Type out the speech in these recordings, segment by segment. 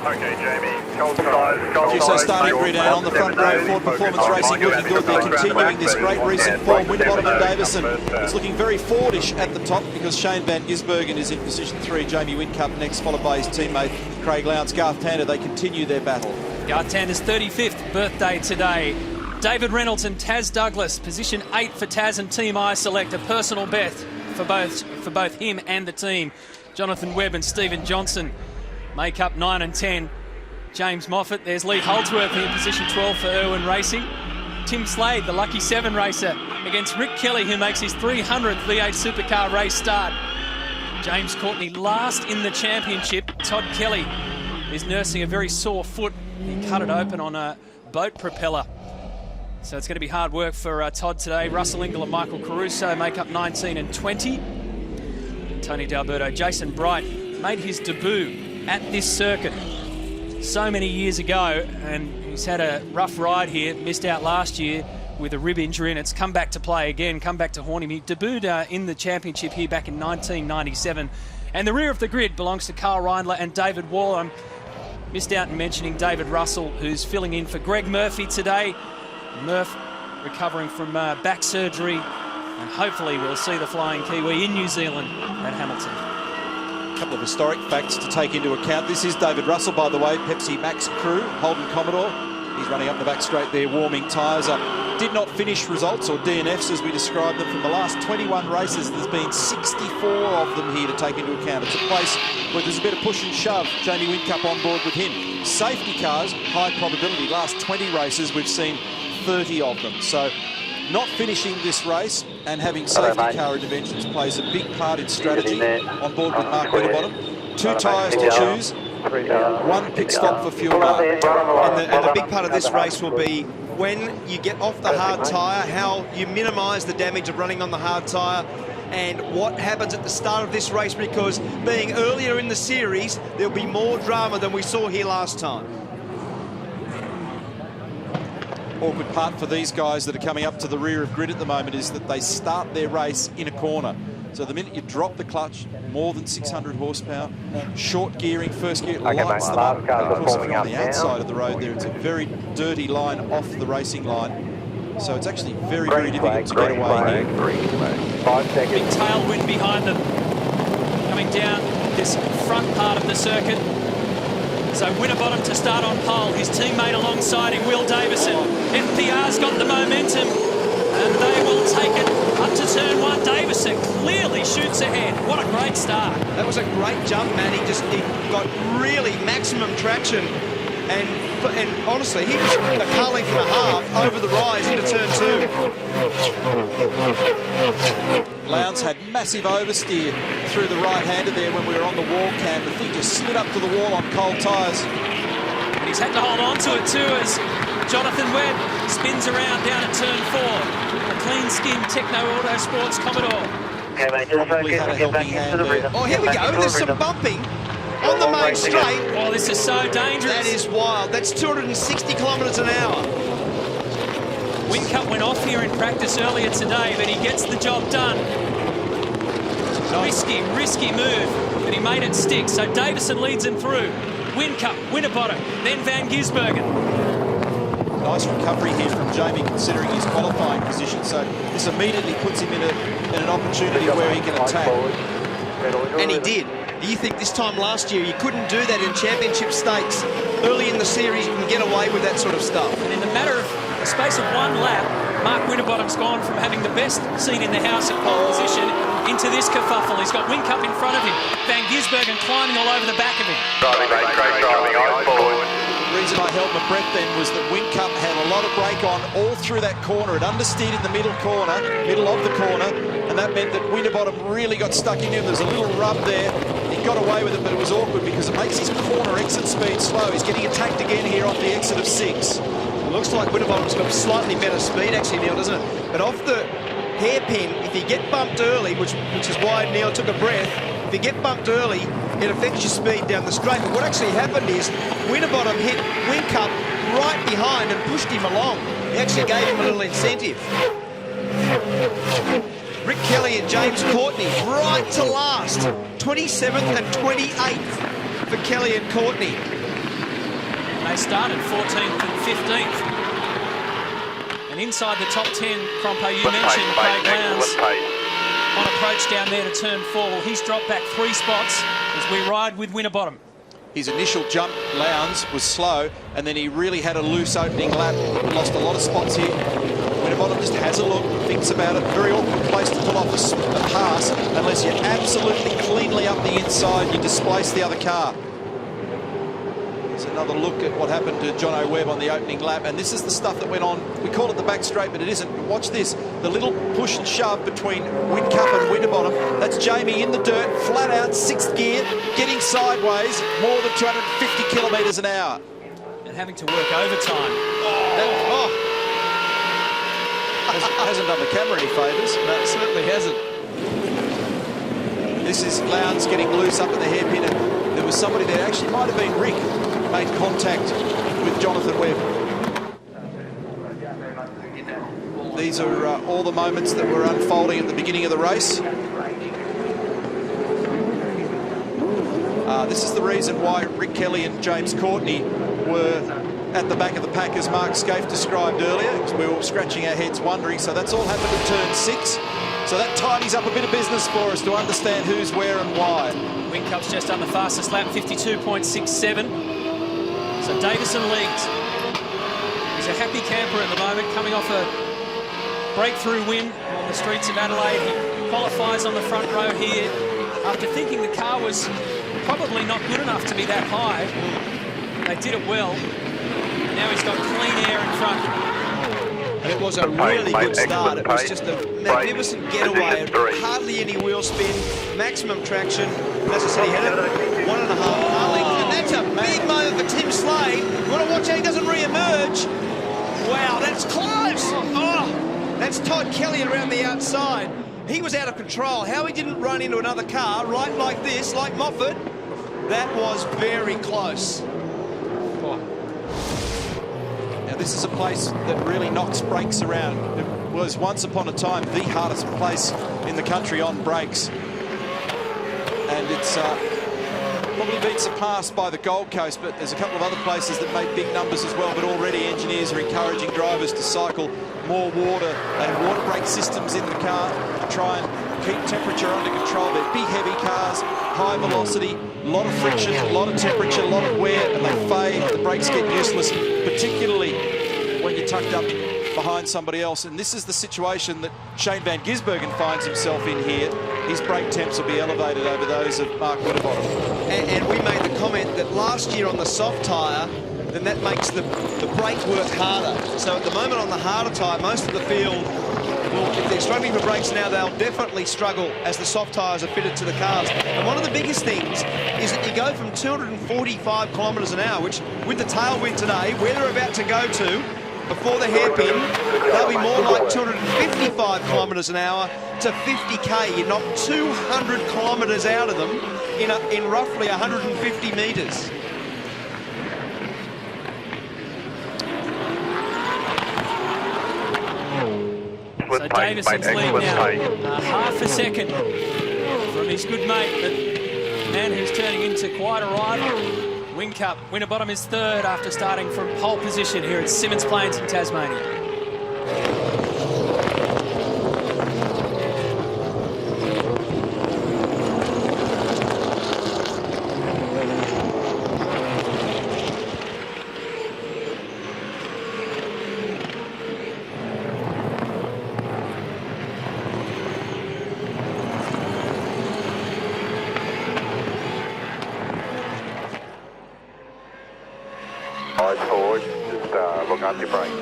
Okay, Jamie. Okay, so starting grid and on the front row, Ford Performance Racing looking good. They're continuing this great recent form. Winterbottom and Davison is looking very Fordish at the top because Shane Van Gisbergen is in position 3. Jamie Whincup next, followed by his teammate Craig Lowndes. Garth Tander, they continue their battle. Garth Tander's 35th birthday today. David Reynolds and Taz Douglas, position 8 for Taz and Team I Select, a personal best for both him and the team. Jonathan Webb and Stephen Johnson make up 9 and 10. James Moffat, there's Lee Holdsworth in position 12 for Irwin Racing. Tim Slade, the lucky 7 racer, against Rick Kelly, who makes his 300th V8 Supercar race start. James Courtney last in the championship. Todd Kelly is nursing a very sore foot. He cut it open on a boat propeller. So it's going to be hard work for Todd today. Russell Ingall and Michael Caruso make up 19 and 20. Tony D'Alberto, Jason Bright made his debut at this circuit so many years ago, and he's had a rough ride here. Missed out last year with a rib injury, and it's come back to play again, come back to haunt him. He debuted in the championship here back in 1997. And the rear of the grid belongs to Carl Reindler and David Waller. Missed out in mentioning David Russell, who's filling in for Greg Murphy today. Murph recovering from back surgery, and hopefully we'll see the Flying Kiwi in New Zealand at Hamilton. A couple of historic facts to take into account. This is David Russell, by the way, Pepsi Max crew, Holden Commodore. He's running up the back straight there, warming tyres up. Did not finish results, or DNFs as we describe them, from the last 21 races. There's been 64 of them here to take into account. It's a place where there's a bit of push and shove. Jamie Whincup on board with him. Safety cars, high probability. Last 20 races, we've seen 30 of them. So not finishing this race and having safety car interventions plays a big part in strategy on board with Mark Winterbottom. 2 tyres to choose, 1 pit stop for fuel. And the big part of this race will be when you get off the hard tyre, how you minimise the damage of running on the hard tyre, and what happens at the start of this race, because being earlier in the series, there'll be more drama than we saw here last time. Awkward part for these guys that are coming up to the rear of grid at the moment is that they start their race in a corner. So the minute you drop the clutch, more than 600 horsepower, short gearing, first gear, lights them up. Of course, if you're on the outside of the road there, it's a very dirty line off the racing line. So it's actually very, very difficult to get away here. 5 seconds. Big tailwind behind them, coming down this front part of the circuit. So Winterbottom to start on pole, his teammate alongside him, Will Davison. FPR's got the momentum, and they will take it up to turn 1. Davison clearly shoots ahead. What a great start. That was a great jump, man. He got really maximum traction, and honestly, he was a car length and a half over the rise into turn 2. Lowndes had massive oversteer through the right-hander there when we were on the wall cam. The thing just slid up to the wall on cold tyres. And he's had to hold on to it too as Jonathan Webb spins around down at turn 4. A clean-skinned Techno Autosports Commodore. Okay, mate, just Probably had a helping hand there. Oh, here we go. There's some bumping on the main straight. Oh, this is so dangerous. That is wild. That's 260 kilometres an hour. Whincup went off here in practice earlier today, but he gets the job done. Risky move, but he made it stick. So Davison leads him through. Whincup, Winterbottom, then Van Gisbergen. Nice recovery here from Jamie, considering his qualifying position. So this immediately puts him in an opportunity where he can attack. And he did. Do you think this time last year you couldn't do that in championship stakes? Early in the series you can get away with that sort of stuff. And in the matter of a space of 1 lap, Mark Winterbottom's gone from having the best seat in the house at pole position into this kerfuffle. He's got Whincup in front of him. Van Gisbergen climbing all over the back of him. Driving, mate, great driving, eyes forward. The reason I held my breath then was that Whincup had a lot of brake on all through that corner. It understeered in the middle of the corner, and that meant that Winterbottom really got stuck in him. There's a little rub there. He got away with it, but it was awkward because it makes his corner exit speed slow. He's getting attacked again here off the exit of 6. It looks like Winterbottom's got slightly better speed actually, Neil, doesn't it? But off the hairpin, if you get bumped early, which is why Neil took a breath, if you get bumped early, it affects your speed down the straight. But what actually happened is Winterbottom hit Whincup right behind and pushed him along. He actually gave him a little incentive. Rick Kelly and James Courtney right to last. 27th and 28th for Kelly and Courtney. They started 14th and 15th. And inside the top 10, Crompo, you mentioned Craig Lowndes on approach down there to turn 4. Well, he's dropped back 3 spots as we ride with Winterbottom. His initial jump, Lowndes, was slow, and then he really had a loose opening lap. He lost a lot of spots here. Winterbottom just has a look, thinks about it. Very awkward place to pull off a pass unless you're absolutely cleanly up the inside, you displace the other car. There's another look at what happened to John O'Webb on the opening lap, and this is the stuff that went on. We call it the back straight, but it isn't. Watch this, the little push and shove between Whincup and Winterbottom. That's Jamie in the dirt, flat out, 6th gear, getting sideways, more than 250 kilometres an hour. And having to work overtime. Hasn't done the camera any favours. No, it certainly hasn't. This is Lowndes getting loose up at the hairpin, and there was somebody there, actually might have been Rick, made contact with Jonathan Webb. These are all the moments that were unfolding at the beginning of the race. This is the reason why Rick Kelly and James Courtney were at the back of the pack, as Mark Scaife described earlier, because we were scratching our heads wondering. So that's all happened at turn 6. So that tidies up a bit of business for us to understand who's where and why. Whincup's just done the fastest lap, 52.67. So Davison leads. He's a happy camper at the moment, coming off a breakthrough win on the streets of Adelaide. He qualifies on the front row here after thinking the car was probably not good enough to be that high. They did it well. Now he's got clean air in front. And it was a really good start. It was just a magnificent getaway. Hardly any wheel spin, maximum traction. As I said, he had it 1.5 car length. And that's a big moment for Tim Slade. You want to watch how he doesn't re-emerge. Wow, that's close. Oh, that's Todd Kelly around the outside. He was out of control. How he didn't run into another car right like this, like Moffat, that was very close. This is a place that really knocks brakes around. It was once upon a time the hardest place in the country on brakes. And it's probably been surpassed by the Gold Coast, but there's a couple of other places that make big numbers as well. But already engineers are encouraging drivers to cycle more water and water brake systems in the car to try and keep temperature under control. They're big, heavy cars, high velocity, a lot of friction, a lot of temperature, a lot of wear, and they fade. The brakes get useless, particularly when you're tucked up behind somebody else. And this is the situation that Shane Van Gisbergen finds himself in here. His brake temps will be elevated over those of Mark Winterbottom. And we made the comment that last year on the soft tyre, then that makes the brake work harder. So at the moment on the harder tyre, most of the field, well, if they're struggling for brakes now, they'll definitely struggle as the soft tyres are fitted to the cars. And one of the biggest things is that you go from 245 kilometres an hour, which with the tailwind today, where they're about to go to, before the hairpin, they'll be more like 255 kilometres an hour to 50k. You knock 200 kilometres out of them in roughly 150 metres. So Davison's lead now, half a second from his good mate, the man who's turning into quite a rival. Whincup. Winterbottom is 3rd after starting from pole position here at Symmons Plains in Tasmania. Eyes forward, just look up your brake.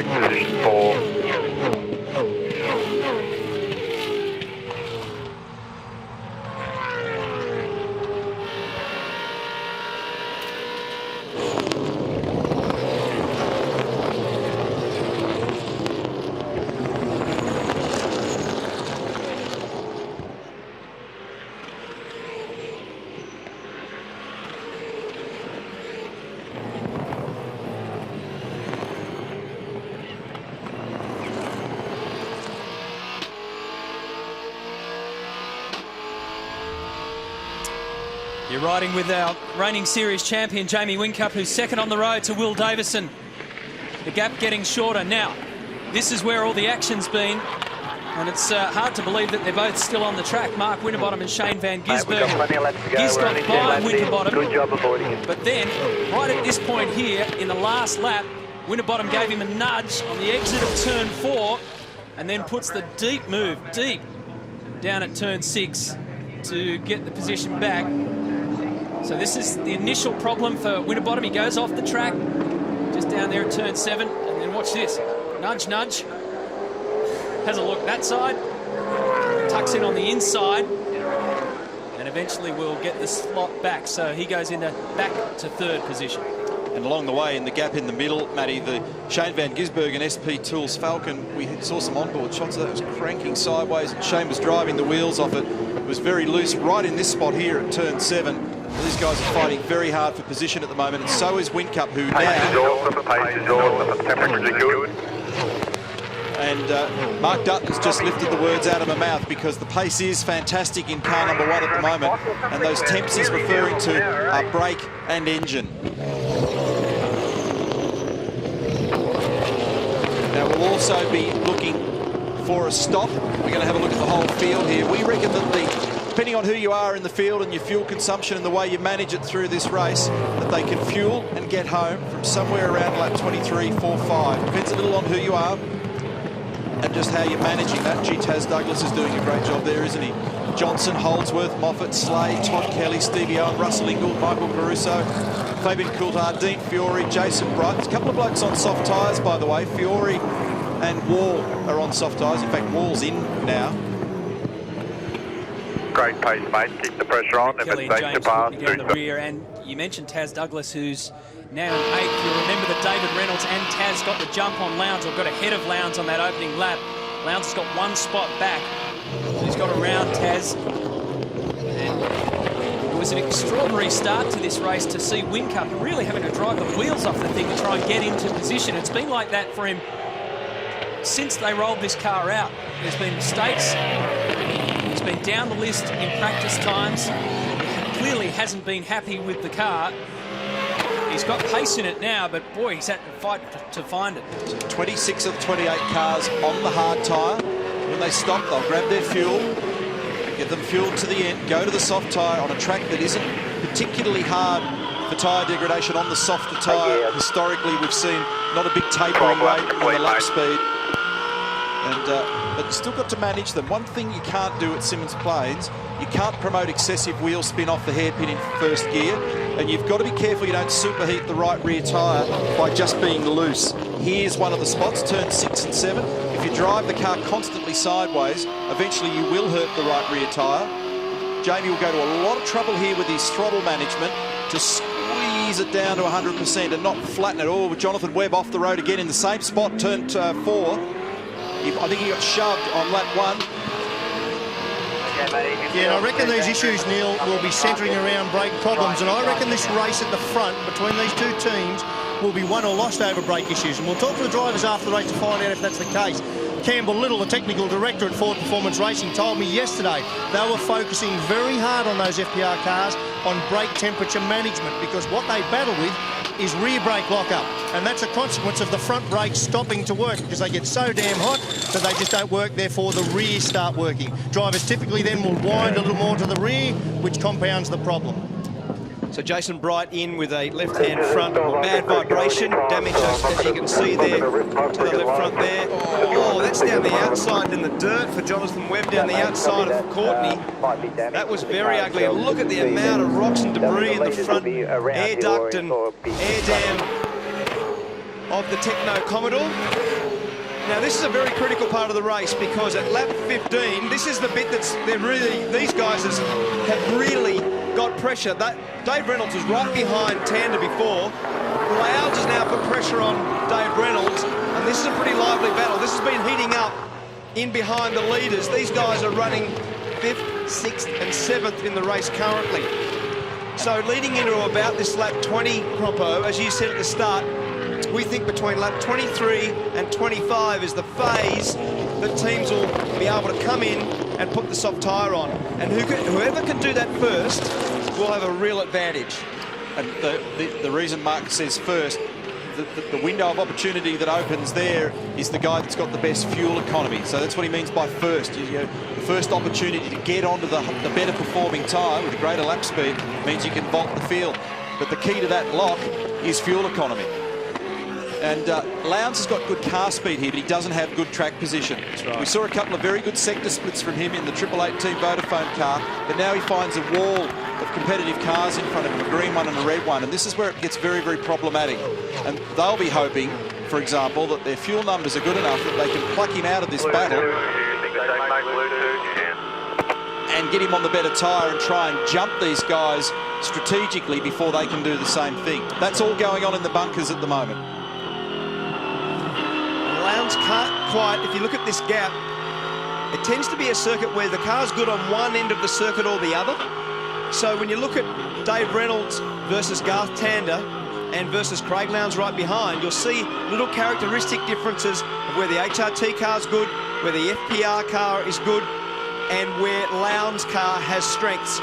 take position 4. You're riding with our reigning series champion, Jamie Whincup, who's second on the road to Will Davison. The gap getting shorter. Now, this is where all the action's been, and it's hard to believe that they're both still on the track. Mark Winterbottom and Shane Van Gisbergen. Giz got by Winterbottom, Good job avoiding it. but then, right at this point here, in the last lap, Winterbottom gave him a nudge on the exit of turn 4, and then puts the deep move, deep, down at turn 6 to get the position back. So this is the initial problem for Winterbottom. He goes off the track, just down there at turn 7, and then watch this. Nudge, nudge. Has a look that side, tucks in on the inside, and eventually will get the slot back. So he goes into back to 3rd position. And along the way, in the gap in the middle, Matty, the Shane Van Gisbergen SP Tools Falcon, we saw some onboard shots of that. It was cranking sideways, and Shane was driving the wheels off it. It was very loose right in this spot here at turn 7. These guys are fighting very hard for position at the moment, and so is Whincup, who Pace is now... awesome, pace is awesome, temperature good. And Mark Dutton's just lifted the words out of my mouth, because the pace is fantastic in car number 1 at the moment, and those temps he's referring to are brake and engine. Now we'll also be looking for a stop. We're going to have a look at the whole field here. We reckon that depending on who you are in the field and your fuel consumption and the way you manage it through this race, that they can fuel and get home from somewhere around lap 23, 4, 5. Depends a little on who you are and just how you're managing that. Gee, Taz Douglas is doing a great job there, isn't he? Johnson, Holdsworth, Moffat, Slade, Todd Kelly, Stevie Owen, Russell Ingold, Michael Caruso, Fabian Coulthard, Dean Fiore, Jason Bright. There's a couple of blokes on soft tyres, by the way. Fiore and Wall are on soft tyres. In fact, Wall's in now. Great pace, mate. Keep the pressure on. If Kelly it's and safe to James pass, looking down the rear, and you mentioned Taz Douglas, who's now in 8th. You'll remember that David Reynolds and Taz got the jump on Lowndes, or got ahead of Lowndes on that opening lap. Lowndes has got 1 spot back, so he's got around Taz. And it was an extraordinary start to this race to see Whincup really having to drive the wheels off the thing to try and get into position. It's been like that for him since they rolled this car out. There's been mistakes. He's been down the list in practice times. He clearly hasn't been happy with the car. He's got pace in it now, but boy, he's had to fight to find it. 26 of 28 cars on the hard tyre. When they stop, they'll grab their fuel, get them fueled to the end, go to the soft tyre on a track that isn't particularly hard for tyre degradation on the softer tyre. Historically, we've seen not a big tapering rate on the lap speed. But you still got to manage them. One thing you can't do at Symmons Plains, you can't promote excessive wheel spin off the hairpin in first gear, and you've got to be careful you don't superheat the right rear tyre by just being loose. Here's one of the spots, turn 6 and 7. If you drive the car constantly sideways, eventually you will hurt the right rear tyre. Jamie will go to a lot of trouble here with his throttle management to squeeze it down to 100% and not flatten it all. With Jonathan Webb off the road again in the same spot, turn 4. I think he got shoved on lap 1. Yeah, and I reckon these issues, Neil, will be centring around brake problems, and I reckon this race at the front between these two teams will be won or lost over brake issues, and we'll talk to the drivers after the race to find out if that's the case. Campbell Little, the technical director at Ford Performance Racing, told me yesterday they were focusing very hard on those FPR cars on brake temperature management, because what they battle with is rear brake lock-up, and that's a consequence of the front brakes stopping to work because they get so damn hot that they just don't work, therefore the rear start working. Drivers typically then will wind a little more to the rear, which compounds the problem. So Jason Bright in with a left-hand front, bad vibration, damage as you can see there to the left front there. Oh, that's down the outside in the dirt for Jonathan Webb down the outside of Courtney. That was very ugly. And look at the amount of rocks and debris in the front air duct and air dam of the Techno Commodore. Now, this is a very critical part of the race because at lap 15, this is the bit that's these guys have really got pressure. Dave Reynolds was right behind Tander before. Lowndes has now put pressure on Dave Reynolds, and this is a pretty lively battle. This has been heating up in behind the leaders. These guys are running 5th, 6th and 7th in the race currently. So leading into about this lap 20, Croppo, as you said at the start, we think between lap 23 and 25 is the phase that teams will be able to come in and put the soft tyre on. And whoever can do that first will have a real advantage. And the reason Mark says first, the window of opportunity that opens there is the guy that's got the best fuel economy. So that's what he means by first. The first opportunity to get onto the better performing tyre with a greater lap speed means you can vault the field. But the key to that lock is fuel economy. And Lowndes has got good car speed here, but he doesn't have good track position. That's right. We saw a couple of very good sector splits from him in the 888 Team Vodafone car, but now he finds a wall of competitive cars in front of him, a green one and a red one, and this is where it gets very, very problematic. And they'll be hoping, for example, that their fuel numbers are good enough that they can pluck him out of this battle and get him on the better tyre and try and jump these guys strategically before they can do the same thing. That's all going on in the bunkers at the moment. Lowndes can't quite, if you look at this gap, it tends to be a circuit where the car's good on one end of the circuit or the other. So when you look at Dave Reynolds versus Garth Tander and versus Craig Lowndes right behind, you'll see little characteristic differences of where the HRT car's good, where the FPR car is good, and where Lowndes' car has strengths.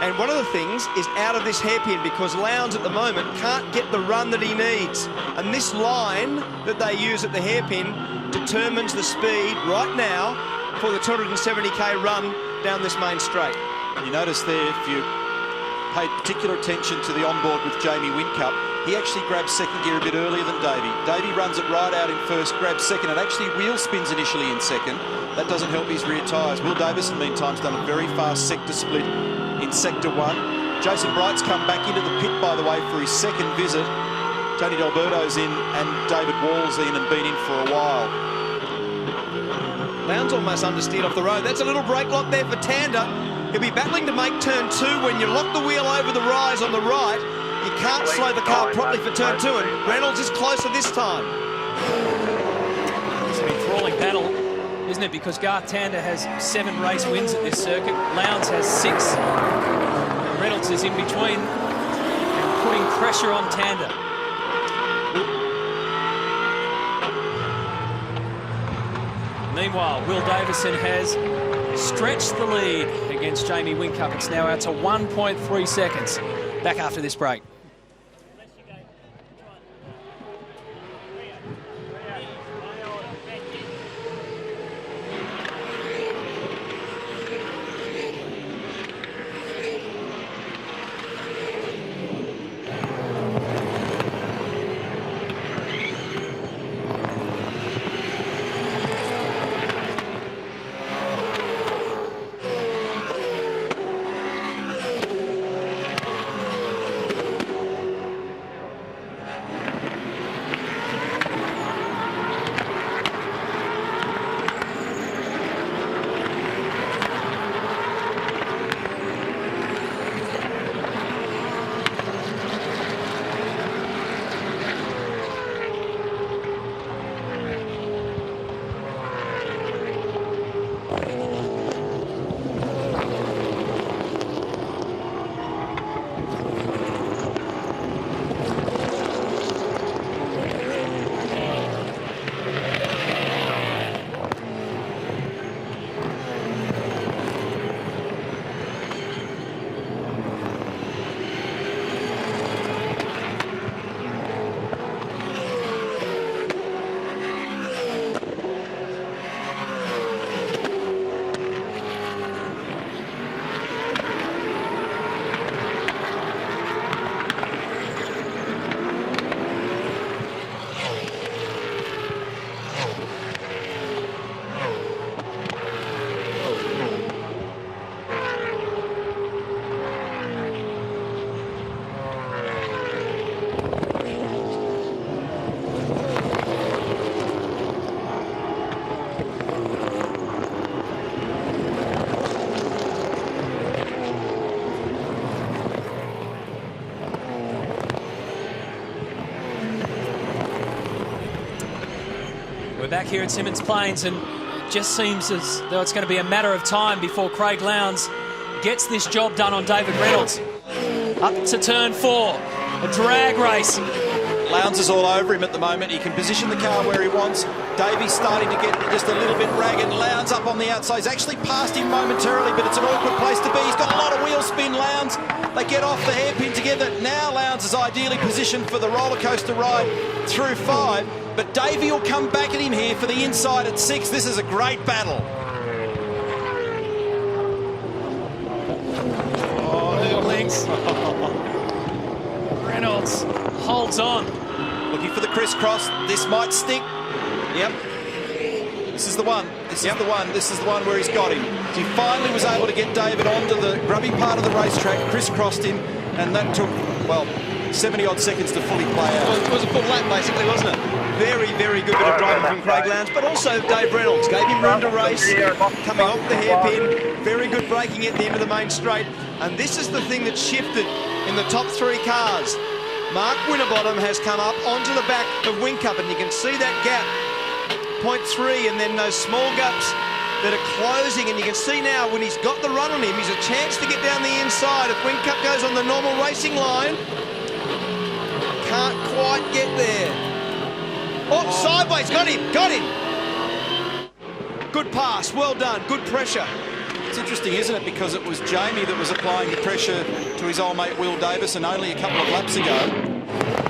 And one of the things is out of this hairpin because Lowndes at the moment can't get the run that he needs. And this line that they use at the hairpin determines the speed right now for the 270k run down this main straight. You notice there, if you paid particular attention to the onboard with Jamie Whincup, he actually grabs second gear a bit earlier than Davey. Davey runs it right out in first, grabs second, and actually wheel spins initially in second. That doesn't help his rear tyres. Will Davison, meantime, has done a very fast sector split in Sector 1. Jason Bright's come back into the pit, by the way, for his second visit. Tony D'Alberto's in and David Wall's in and been in for a while. Lowndes almost understeered off the road. That's a little brake lock there for Tander. He'll be battling to make turn 2. When you lock the wheel over the rise on the right, you can't slow the car properly for turn 2, and Reynolds is closer this time. It's an enthralling battle, isn't it? Because Garth Tander has 7 race wins at this circuit. Lowndes has 6. And Reynolds is in between, putting pressure on Tander. Meanwhile, Will Davison has stretched the lead against Jamie Whincup. It's now out to 1.3 seconds. Back after this break. We're back here at Simmons Plains, and it just seems as though it's going to be a matter of time before Craig Lowndes gets this job done on David Reynolds. Up to turn 4, a drag race. Lowndes is all over him at the moment. He can position the car where he wants. Davy's starting to get just a little bit ragged. Lowndes up on the outside. He's actually passed him momentarily, but it's an awkward place to be. He's got a lot of wheel spin, Lowndes. They get off the hairpin together. Now Lowndes is ideally positioned for the roller coaster ride through 5, but Davey will come back at him here for the inside at 6. This is a great battle. Oh, little links. Reynolds holds on. Looking for the crisscross. This might stick. Yep. This is the one. This is the one. This is the one where he's got him. He finally was able to get David onto the grubby part of the racetrack, crisscrossed him, and that took, well, 70-odd seconds to fully play out. It was a full lap, basically, wasn't it? Very, very good bit of driving from Craig Lowndes, but also Dave Reynolds gave him room to race, coming off the hairpin. Very good braking at the end of the main straight. And this is the thing that shifted in the top 3 cars. Mark Winterbottom has come up onto the back of Whincup, and you can see that gap, 0.3, and then those small gaps that are closing, and you can see now when he's got the run on him, he's a chance to get down the inside. If Whincup goes on the normal racing line, can't quite get there. Oh, sideways, got him. Good pass, well done, good pressure. It's interesting, isn't it? Because it was Jamie that was applying the pressure to his old mate Will Davison only a couple of laps ago,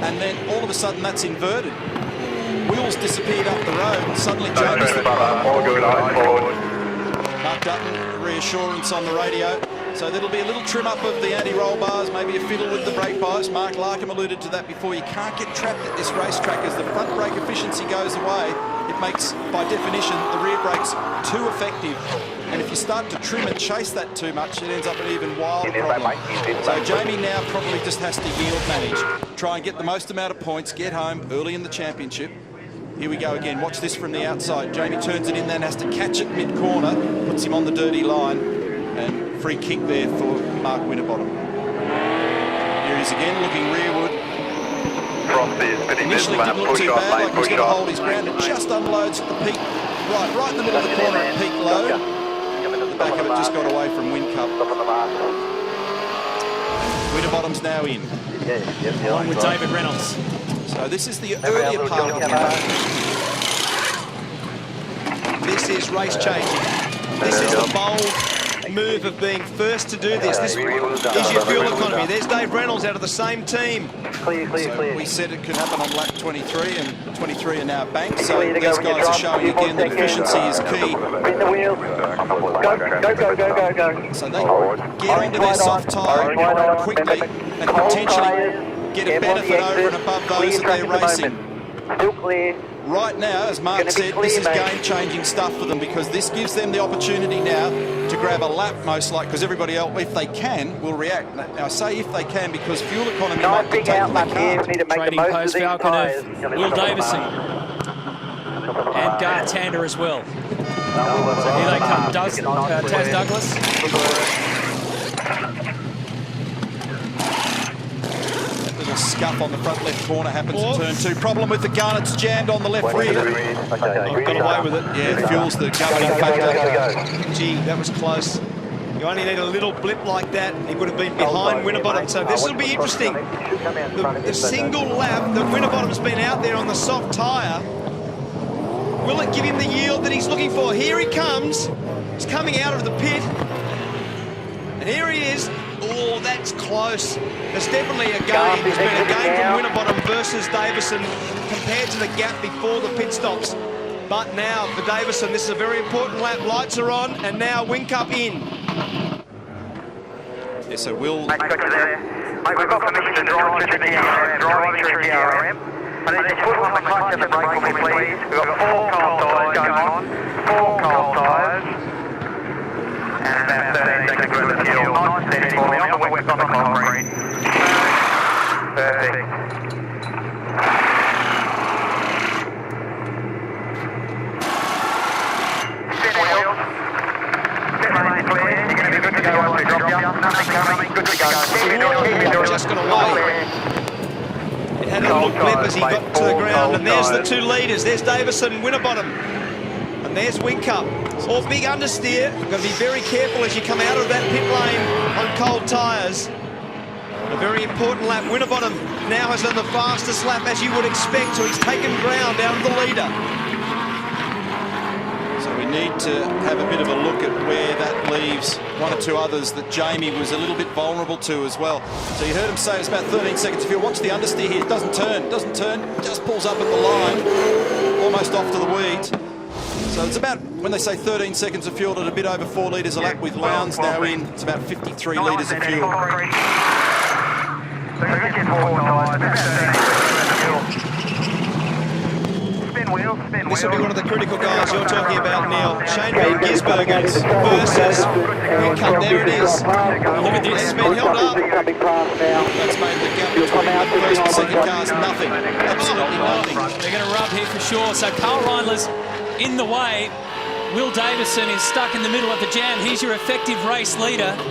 and then all of a sudden that's inverted. Will's disappeared up the road, and suddenly Jamie's the Mark Dutton, reassurance on the radio. So there'll be a little trim up of the anti-roll bars, maybe a fiddle with the brake bias. Mark Larkham alluded to that before. You can't get trapped at this racetrack as the front brake efficiency goes away. It makes, by definition, the rear brakes too effective. And if you start to trim and chase that too much, it ends up an even wilder problem. So Jamie now probably just has to yield manage, try and get the most amount of points, get home early in the championship. Here we go again. Watch this from the outside. Jamie turns it in, then has to catch it mid-corner, puts him on the dirty line, and free kick there for Mark Winterbottom. Here he is again, looking rearward. Initially didn't look too bad, like he was going to hold his ground, and just unloads at the peak, right in the middle of the corner at peak load. The back of it just got away from Whincup. Winterbottom's now in. Along with David Reynolds. So this is the earlier part of the campaign. This is race changing. This is the bold move of being first to do this. This is your fuel economy. There's Dave Reynolds out of the same team. So we said it could happen on lap 23, and 23 are now banked. So these guys are showing again that efficiency is key. Go. So they get onto their soft tyre quickly and potentially get a benefit over and above those that they're racing. Still clear. Right now, as Mark said, this is game-changing stuff for them, because this gives them the opportunity now to grab a lap, most likely, because everybody else, if they can, will react. Now, I say if they can, because fuel economy might be taken they can't. Trading post Falcon of Will Davison and Gar Tander as well. So here they come, Taz Douglas. Scuff on the front left corner happens in turn 2. Problem with the gun, it's jammed on the left rear. Got away with it. Yeah, the fuel's the governing factor. Gee, that was close. You only need a little blip like that, and he would have been behind Winterbottom. So this will be interesting. The single lap that Winterbottom's been out there on the soft tyre, will it give him the yield that he's looking for? Here he comes. He's coming out of the pit. And here he is. Oh, that's close. There's definitely a gain. There's been a gain from Winterbottom versus Davison compared to the gap before the pit stops. But now for Davison, this is a very important lap. Lights are on, and now Whincup in. Yeah, so Will... Mate, got you there. Mate, we've got permission to drive through the DRM. And then just put on the clutch and the brake for me, please. We've got 4 cold tyres going on. 4 cold tyres. And about 13 seconds worth of fuel. Nice steady for me. On the wet, on the concrete. Perfect. Set wheels. Set lane clear. You're going to be good to go once we drop you. Nothing coming. Good to go. Keep it doing. Just got away. It had a little clip as he got to the ground. And there's the two leaders. There's Davison and Winterbottom. And there's Whincup. All big understeer. You've got to be very careful as you come out of that pit lane on cold tyres. A very important lap. Winterbottom now has done the fastest lap as you would expect, so he's taken ground out of the leader. So we need to have a bit of a look at where that leaves one or two others that Jamie was a little bit vulnerable to as well. So you heard him say it's about 13 seconds of fuel. Watch the understeer here. It doesn't turn, just pulls up at the line, almost off to the weeds. So it's about, when they say 13 seconds of fuel at a bit over 4 litres a lap with Lowndes now in, it's about 53 litres of fuel. This will be one of the critical guys you're talking about, Neil. Shane Van Gisbergen versus Whincup. There it is. Look at this. It's been held up. That's made the gap between the first and second cars nothing. Absolutely nothing. They're going to rub here for sure. So Carl Reindler's in the way. Will Davison is stuck in the middle of the jam. He's your effective race leader. He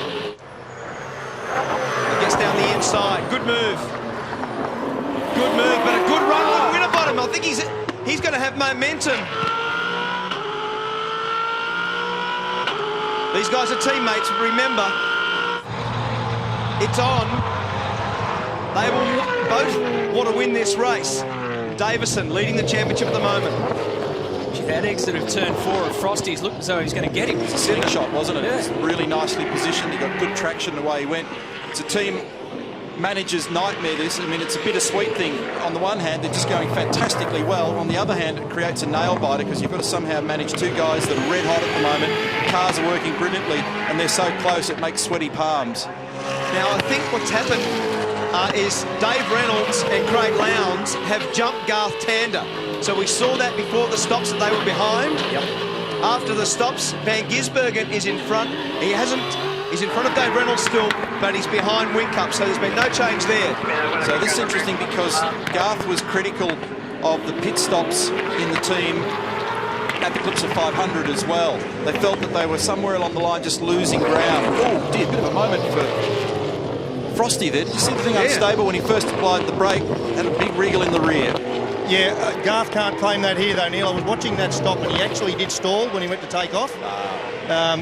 gets down the inside. Good move. Good move, but a good run with Winterbottom. I think he's going to have momentum. These guys are teammates, but remember, it's on. They will both want to win this race. Davison leading the championship at the moment. That exit of turn 4 of Frosty's looked as though he was going to get him. It was a centre shot, wasn't it? Yeah. It was really nicely positioned. He got good traction the way he went. It's a team manager's nightmare, this. I mean, it's a bittersweet thing. On the one hand, they're just going fantastically well. On the other hand, it creates a nail-biter because you've got to somehow manage two guys that are red-hot at the moment. Cars are working brilliantly, and they're so close it makes sweaty palms. Now, I think what's happened is Dave Reynolds and Craig Lowndes have jumped Garth Tander. So we saw that before the stops that they were behind. Yep. After the stops, Van Gisbergen is in front. He's in front of Dave Reynolds still, but he's behind Whincup, so there's been no change there. So this is interesting because Garth was critical of the pit stops in the team at the Clips of 500 as well. They felt that they were somewhere along the line just losing ground. Oh dear, bit of a moment for Frosty there. Did you see the thing unstable when he first applied the brake? Had a big wriggle in the rear. Yeah, Garth can't claim that here though, Neil. I was watching that stop and he actually did stall when he went to take off.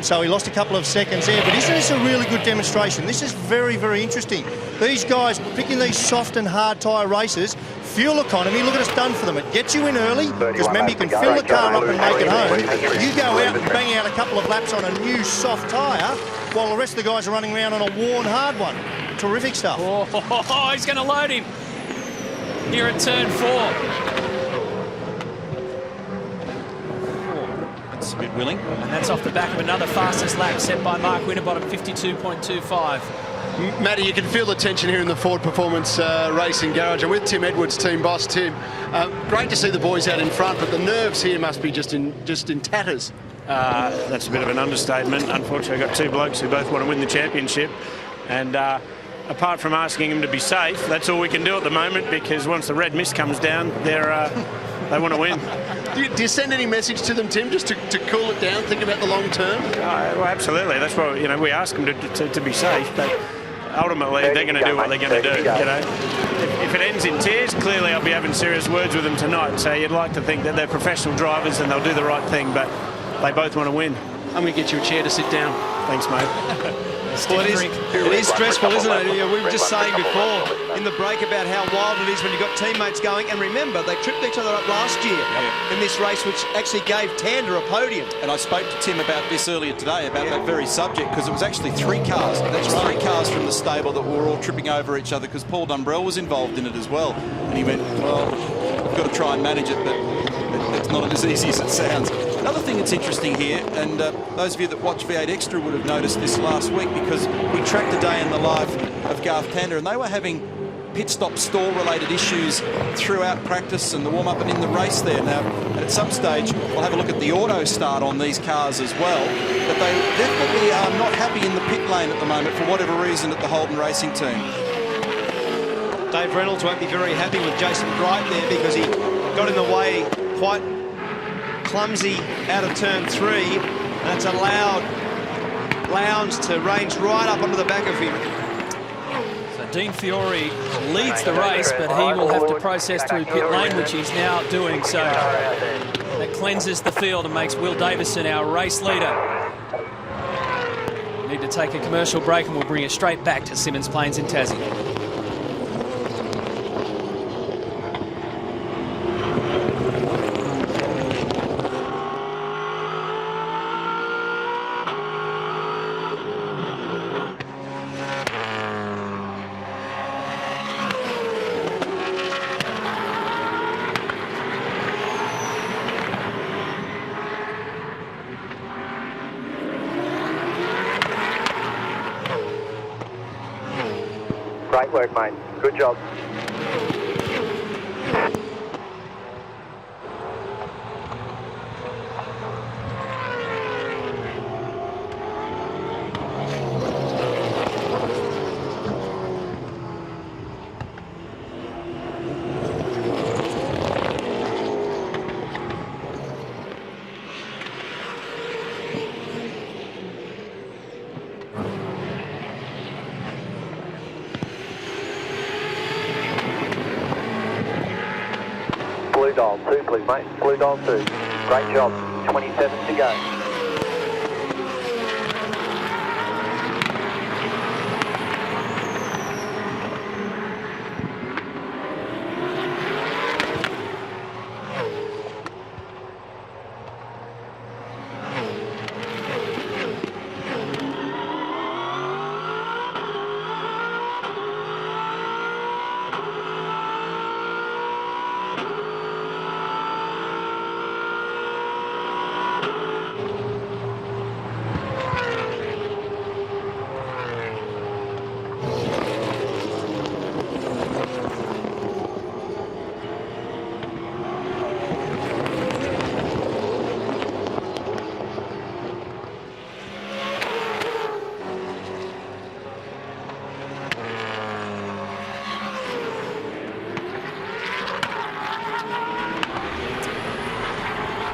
So he lost a couple of seconds there. But isn't this a really good demonstration? This is very, very interesting. These guys picking these soft and hard tyre races, fuel economy, look at it's done for them. It gets you in early, because remember you can fill the car up and make it home. You go out and bang out a couple of laps on a new soft tyre, while the rest of the guys are running around on a worn hard one. Terrific stuff. Oh, he's going to load him here at turn 4. That's a bit willing. And that's off the back of another fastest lap set by Mark Winterbottom, 52.25. Matty, you can feel the tension here in the Ford Performance Racing Garage. I'm with Tim Edwards, team boss. Tim, great to see the boys out in front, but the nerves here must be just in tatters. That's a bit of an understatement. Unfortunately, I've got two blokes who both want to win the championship, and apart from asking them to be safe, that's all we can do at the moment, because once the red mist comes down, they want to win. Do you send any message to them, Tim, just to cool it down, think about the long term? Well, absolutely. That's why we ask them to be safe, but ultimately they're going to do what they're going to do. If it ends in tears, clearly I'll be having serious words with them tonight. So you'd like to think that they're professional drivers and they'll do the right thing, but they both want to win. I'm going to get you a chair to sit down. Thanks, mate. Well, it is stressful, isn't it? We were just saying before in the break about how wild it is when you've got teammates going. And remember, they tripped each other up last year in this race, which actually gave Tander a podium. And I spoke to Tim about this earlier today, about that very subject, because it was actually 3 cars. That's right. 3 cars from the stable that were all tripping over each other, because Paul Dumbrell was involved in it as well. And he went, well, we've got to try and manage it, but it's not as easy as it sounds. Another thing that's interesting here, and those of you that watch V8 Extra would have noticed this last week, because we tracked a day in the life of Garth Tander, and they were having pit stop stall related issues throughout practice and the warm-up and in the race there. Now, at some stage, we'll have a look at the auto start on these cars as well, but they definitely are not happy in the pit lane at the moment for whatever reason at the Holden Racing team. Dave Reynolds won't be very happy with Jason Bright there, because he got in the way quite clumsy out of turn 3. That's allowed Lowndes to range right up onto the back of him. So Dean Fiore leads the race, but he will have to process through pit lane, which he's now doing. So that cleanses the field and makes Will Davison our race leader. Need to take a commercial break and we'll bring it straight back to Symmons Plains in Tassie. Great work, mate. Good job. Blue dial 2, please, mate. Blue dial 2. Great job. 27 to go.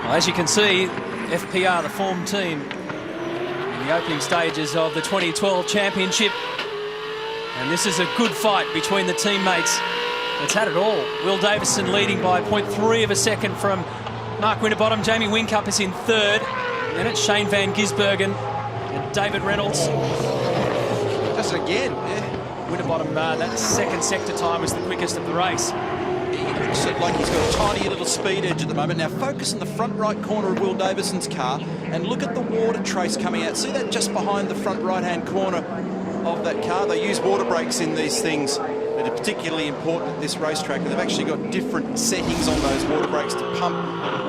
Well, as you can see, FPR, the form team, in the opening stages of the 2012 Championship. And this is a good fight between the teammates. It's had it all. Will Davison leading by 0.3 of a second from Mark Winterbottom. Jamie Whincup is in third. Then it's Shane Van Gisbergen and David Reynolds. Does it again. Yeah. Winterbottom, that second sector time was the quickest of the race. He looks like he's got a tiny little speed edge at the moment. Now focus on the front right corner of Will Davison's car and look at the water trace coming out. See that just behind the front right-hand corner of that car? They use water brakes in these things that are particularly important at this racetrack. And they've actually got different settings on those water brakes to pump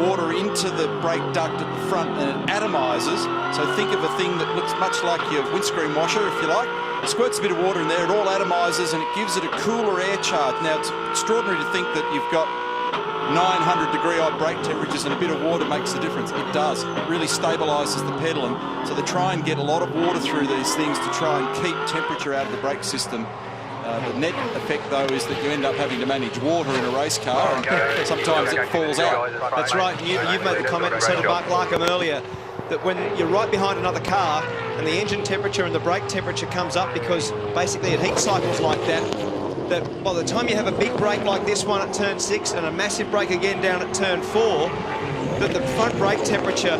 water into the brake duct at the front, and it atomises. So think of a thing that looks much like your windscreen washer, if you like. It squirts a bit of water in there, it all atomises and it gives it a cooler air charge. Now it's extraordinary to think that you've got 900 degree odd brake temperatures and a bit of water makes the difference. It does. It really stabilises the pedal, and so they try and get a lot of water through these things to try and keep temperature out of the brake system. The net effect, though, is that you end up having to manage water in a race car, and sometimes it falls out. That's right. You've made the comment, and so did Mark Larkham earlier, that when you're right behind another car and the engine temperature and the brake temperature comes up, because basically it heat cycles like that, that by the time you have a big brake like this one at turn 6 and a massive brake again down at turn 4, that the front brake temperature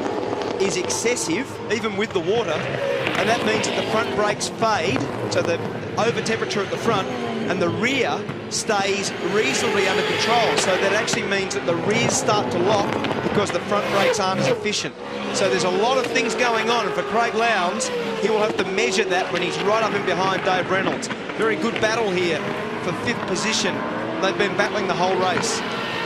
is excessive, even with the water, and that means that the front brakes fade, so the over temperature at the front, and the rear stays reasonably under control. So that actually means that the rears start to lock because the front brakes aren't as efficient. So there's a lot of things going on, and for Craig Lowndes, he will have to measure that when he's right up in behind Dave Reynolds. Very good battle here for 5th position. They've been battling the whole race.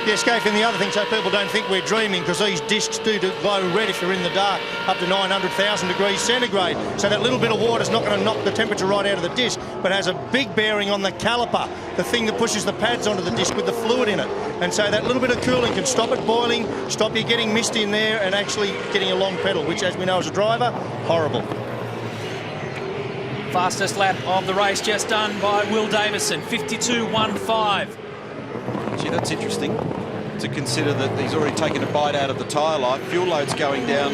Yeah, Scaife, and the other thing, so people don't think we're dreaming, because these discs do glow red if you're in the dark, up to 900,000 degrees centigrade. So that little bit of water's not going to knock the temperature right out of the disc, but has a big bearing on the caliper, the thing that pushes the pads onto the disc with the fluid in it. And so that little bit of cooling can stop it boiling, stop you getting mist in there, and actually getting a long pedal, which, as we know as a driver, horrible. Fastest lap of the race just done by Will Davison, 52.15. Gee, that's interesting to consider that he's already taken a bite out of the tyre life. Fuel load's going down,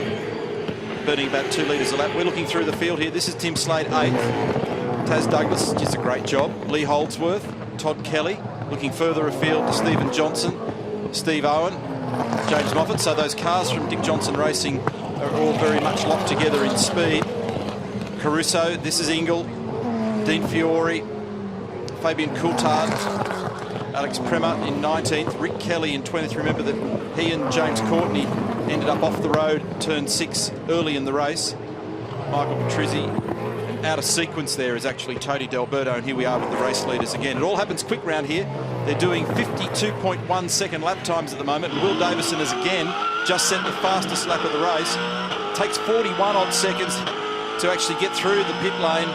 burning about 2 litres a lap. We're looking through the field here. This is Tim Slade 8th. Taz Douglas does a great job. Lee Holdsworth, Todd Kelly, looking further afield to Stephen Johnson, Steve Owen, James Moffat. So those cars from Dick Johnson Racing are all very much locked together in speed. Caruso, this is Ingle, Dean Fiore, Fabian Coulthard, Alex Prema in 19th, Rick Kelly in 20th. Remember that he and James Courtney ended up off the road, turn 6 early in the race. Michael Patrizzi. Out of sequence there is actually Tony D'Alberto, and here we are with the race leaders again. It all happens quick round here. They're doing 52.1 second lap times at the moment. Will Davison has again just set the fastest lap of the race. Takes 41 odd seconds to actually get through the pit lane,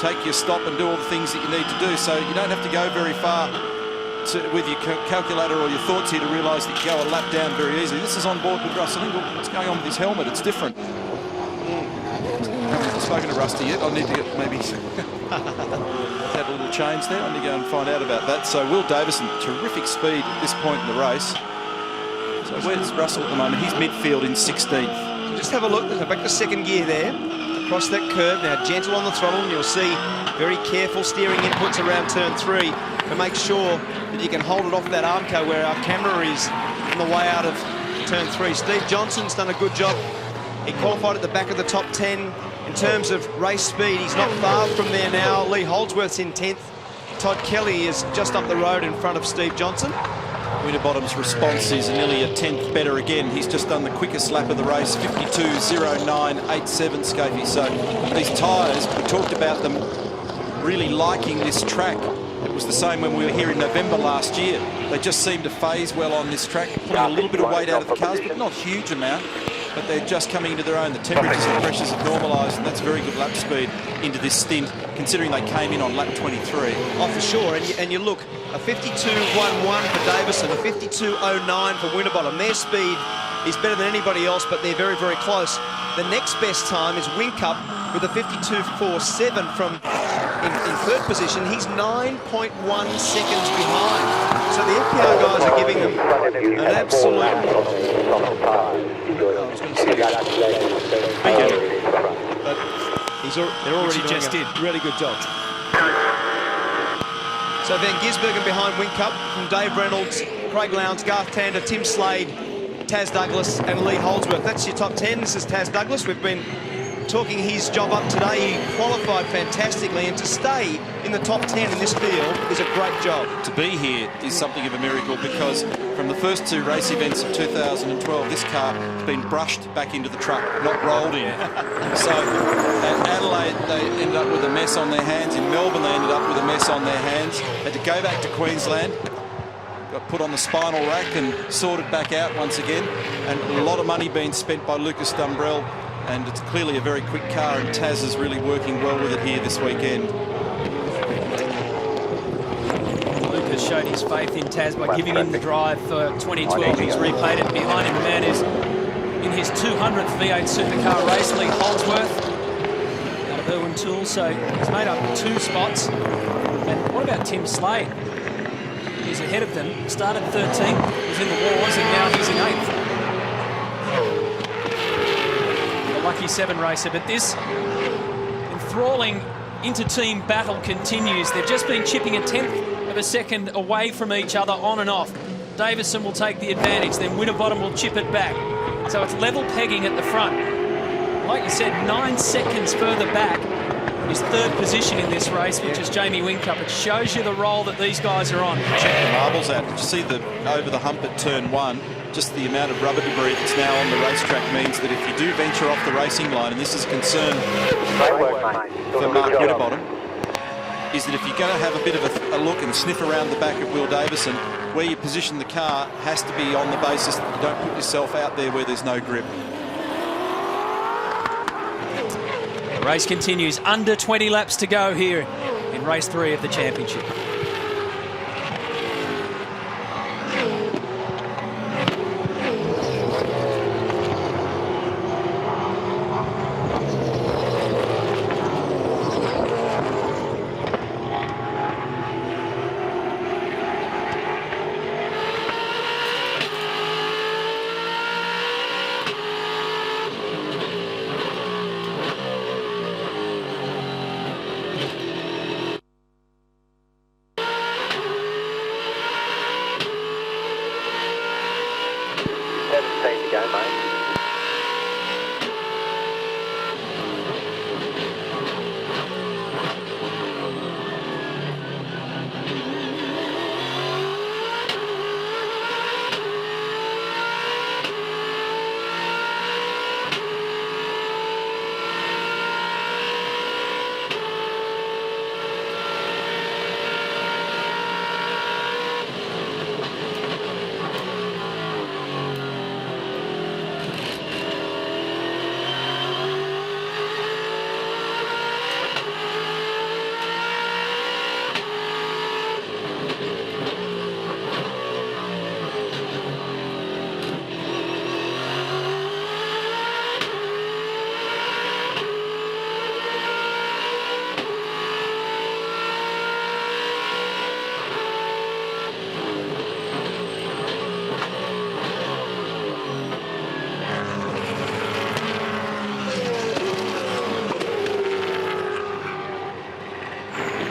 take your stop and do all the things that you need to do. So you don't have to go very far with your calculator or your thoughts here to realise that you go a lap down very easily. This is on board with Russell Ingle. What's going on with his helmet? It's different. Haven't spoken to Rusty yet. I need to get maybe had a little change there. I need to go and find out about that. So Will Davison, terrific speed at this point in the race. So where's Russell at the moment? He's midfield in 16th. Just have a look. Back to second gear there. Across that curve. Now gentle on the throttle, and you'll see very careful steering inputs around turn 3 to make sure that you can hold it off that Armco where our camera is on the way out of turn 3. Steve Johnson's done a good job. He qualified at the back of the top 10. In terms of race speed, he's not far from there now. Lee Holdsworth's in 10th. Todd Kelly is just up the road in front of Steve Johnson. Winterbottom's response is nearly a tenth better again. He's just done the quickest lap of the race, 52.09.87, Scapey. So these tyres, we talked about them really liking this track. It was the same when we were here in November last year. They just seem to phase well on this track, putting a little bit of weight out of the cars, but not a huge amount. But they're just coming into their own. The temperatures and pressures have normalised, and that's very good lap speed into this stint, considering they came in on lap 23. Oh, for sure. And you look, a 52.11 for Davison, a 52.09 for Winterbottom. Their speed is better than anybody else, but they're very, very close. The next best time is Whincup with a 52.47 from in third position. He's 9.1 seconds behind. So the FPR guys are giving them an absolute... But they're already doing a really good job. So Van Gisbergen behind Whincup, from Dave Reynolds, Craig Lowndes, Garth Tander, Tim Slade, Taz Douglas and Lee Holdsworth. That's your top 10. This is Taz Douglas. We've been talking his job up today. He qualified fantastically, and to stay in the top 10 in this field is a great job. To be here is something of a miracle, because from the first 2 race events of 2012, this car has been brushed back into the truck, not rolled in. So at Adelaide, they ended up with a mess on their hands. In Melbourne, they ended up with a mess on their hands. Had to go back to Queensland, got put on the spinal rack and sorted back out once again. And a lot of money being spent by Lucas Dumbrell, and it's clearly a very quick car, and Taz is really working well with it here this weekend. Lucas showed his faith in Taz by giving him the drive for 2012. He's repaid it. Behind him, the man is in his 200th V8 Supercar race, Lee Holdsworth, out of Irwin Tools, so he's made up 2 spots. And what about Tim Slade? He's ahead of them, started 13th, was in the wars, and now he's in 8th. The lucky 7 racer, but this enthralling inter-team battle continues. They've just been chipping a 10th of a second away from each other on and off. Davison will take the advantage, then Winterbottom will chip it back. So it's level pegging at the front. Like you said, 9 seconds further back is third position in this race, which is Jamie Whincup. It shows you the role that these guys are on. Check the marbles out. Did you see the over the hump at turn 1? Just the amount of rubber debris that's now on the racetrack means that if you do venture off the racing line, and this is a concern for Mark Winterbottom, is that if you're going to have a bit of a look and sniff around the back of Will Davison, where you position the car has to be on the basis that you don't put yourself out there where there's no grip. The race continues. Under 20 laps to go here in race 3 of the championship.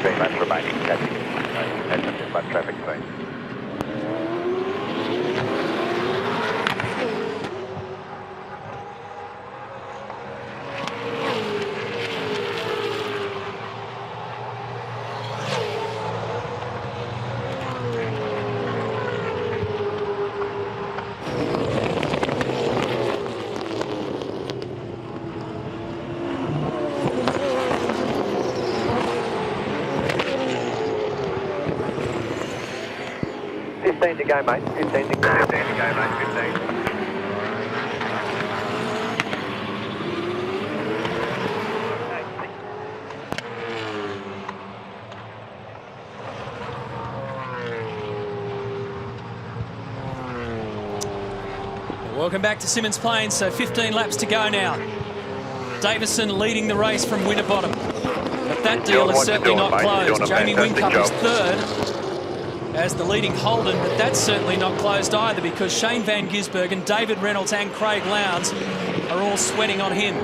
16 laps remaining, catching at the mud traffic scene. To go, mate. 15 to go. 15 to go, mate. 15. Welcome back to Symmons Plains. So 15 laps to go now. Davison leading the race from Winterbottom. But that deal is certainly not closed. Jamie Whincup is third as the leading Holden, but that's certainly not closed either, because Shane Van Gisbergen, David Reynolds and Craig Lowndes are all sweating on him.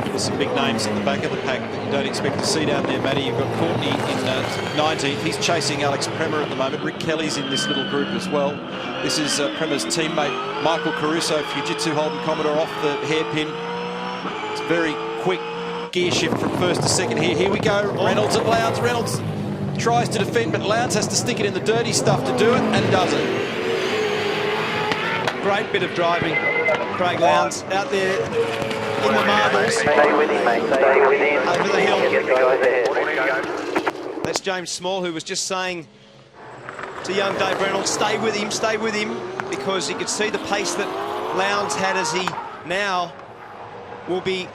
There's some big names at the back of the pack that you don't expect to see down there, Matty. You've got Courtney in 19th. He's chasing Alex Premer at the moment. Rick Kelly's in this little group as well. This is Premer's teammate, Michael Caruso, Fujitsu Holden Commodore, off the hairpin. It's a very quick gear shift from first to second here. Here we go. Reynolds at Lowndes. Reynolds tries to defend, but Lowndes has to stick it in the dirty stuff to do it, and does it. Great bit of driving. Craig Lowndes out there in the marbles. Stay with him, mate. Stay with him. Over the hill. Get the guys ahead. That's James Small, who was just saying to young Dave Reynolds, stay with him, because he could see the pace that Lowndes had as he now will be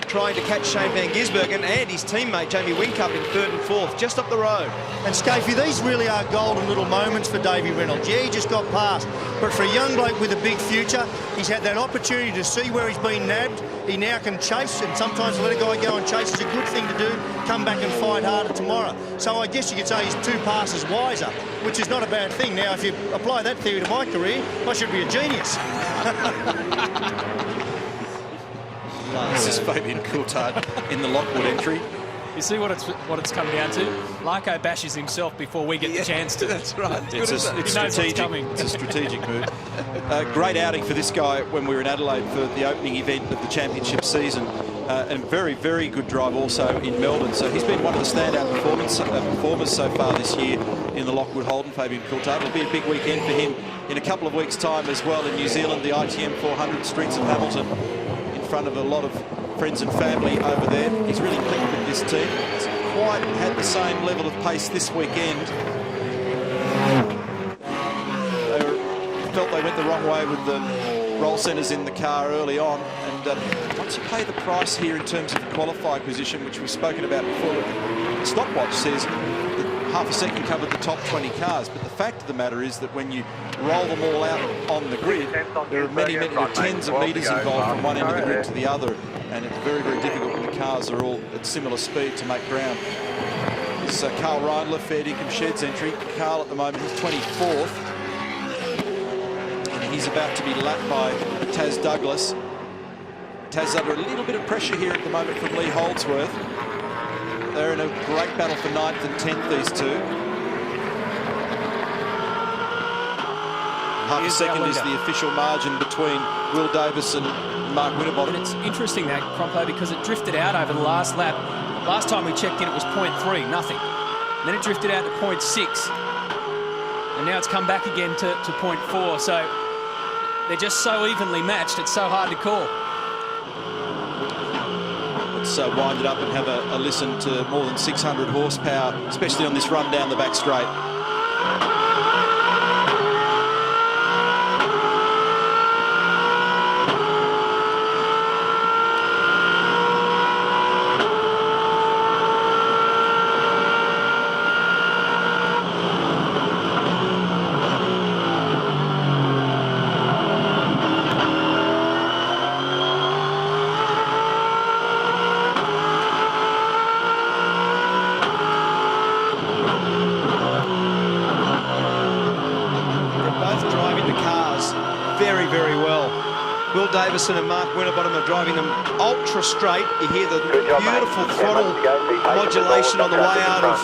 trying to catch Shane Van Gisbergen and his teammate Jamie Whincup in third and fourth, just up the road. And Scafie, these really are golden little moments for Davey Reynolds. Yeah, he just got past, but for a young bloke with a big future, he's had that opportunity to see where he's been nabbed. He now can chase, and sometimes let a guy go and chase is a good thing to do. Come back and fight harder tomorrow. So I guess you could say he's 2 passes wiser, which is not a bad thing. Now, if you apply that theory to my career, I should be a genius. This is Fabian Coulthard in the Lockwood entry. You see what it's come down to? Larko bashes himself before we get the chance to. That's right. It's strategic. It's a strategic move. Great outing for this guy when we were in Adelaide for the opening event of the championship season. And very, very good drive also in Melbourne. So he's been one of the standout performers so far this year in the Lockwood Holden, Fabian Coulthard. It'll be a big weekend for him in a couple of weeks' time as well in New Zealand, the ITM 400 Streets of Hamilton, in front of a lot of friends and family over there. He's really clicked with this team. Hasn't quite had the same level of pace this weekend. They felt they went the wrong way with the roll centres in the car early on, and once you pay the price here in terms of the qualifying position, which we've spoken about before, the stopwatch says that half a second covered the top 20 cars, but the fact of the matter is that when you roll them all out on the grid, there are many tens of metres involved from one end of the grid to the other, and it's very, very difficult when the cars are all at similar speed to make ground. This is Carl Reindler, Fair Dinkum Sheds entry. Carl at the moment is 24th. He's about to be lapped by Taz Douglas. Taz under a little bit of pressure here at the moment from Lee Holdsworth. They're in a great battle for 9th and 10th, these two. Half a second is the official margin between Will Davis and Mark Winterbottom. It's interesting that, Crompo, because it drifted out over the last lap. Last time we checked in, it was 0.3, nothing. Then it drifted out to 0.6. And now it's come back again to 0.4. So they're just so evenly matched, it's so hard to call. Let's wind it up and have a listen to more than 600 horsepower, especially on this run down the back straight. Will Davison and Mark Winterbottom are driving them ultra straight. You hear the beautiful throttle modulation on the way out of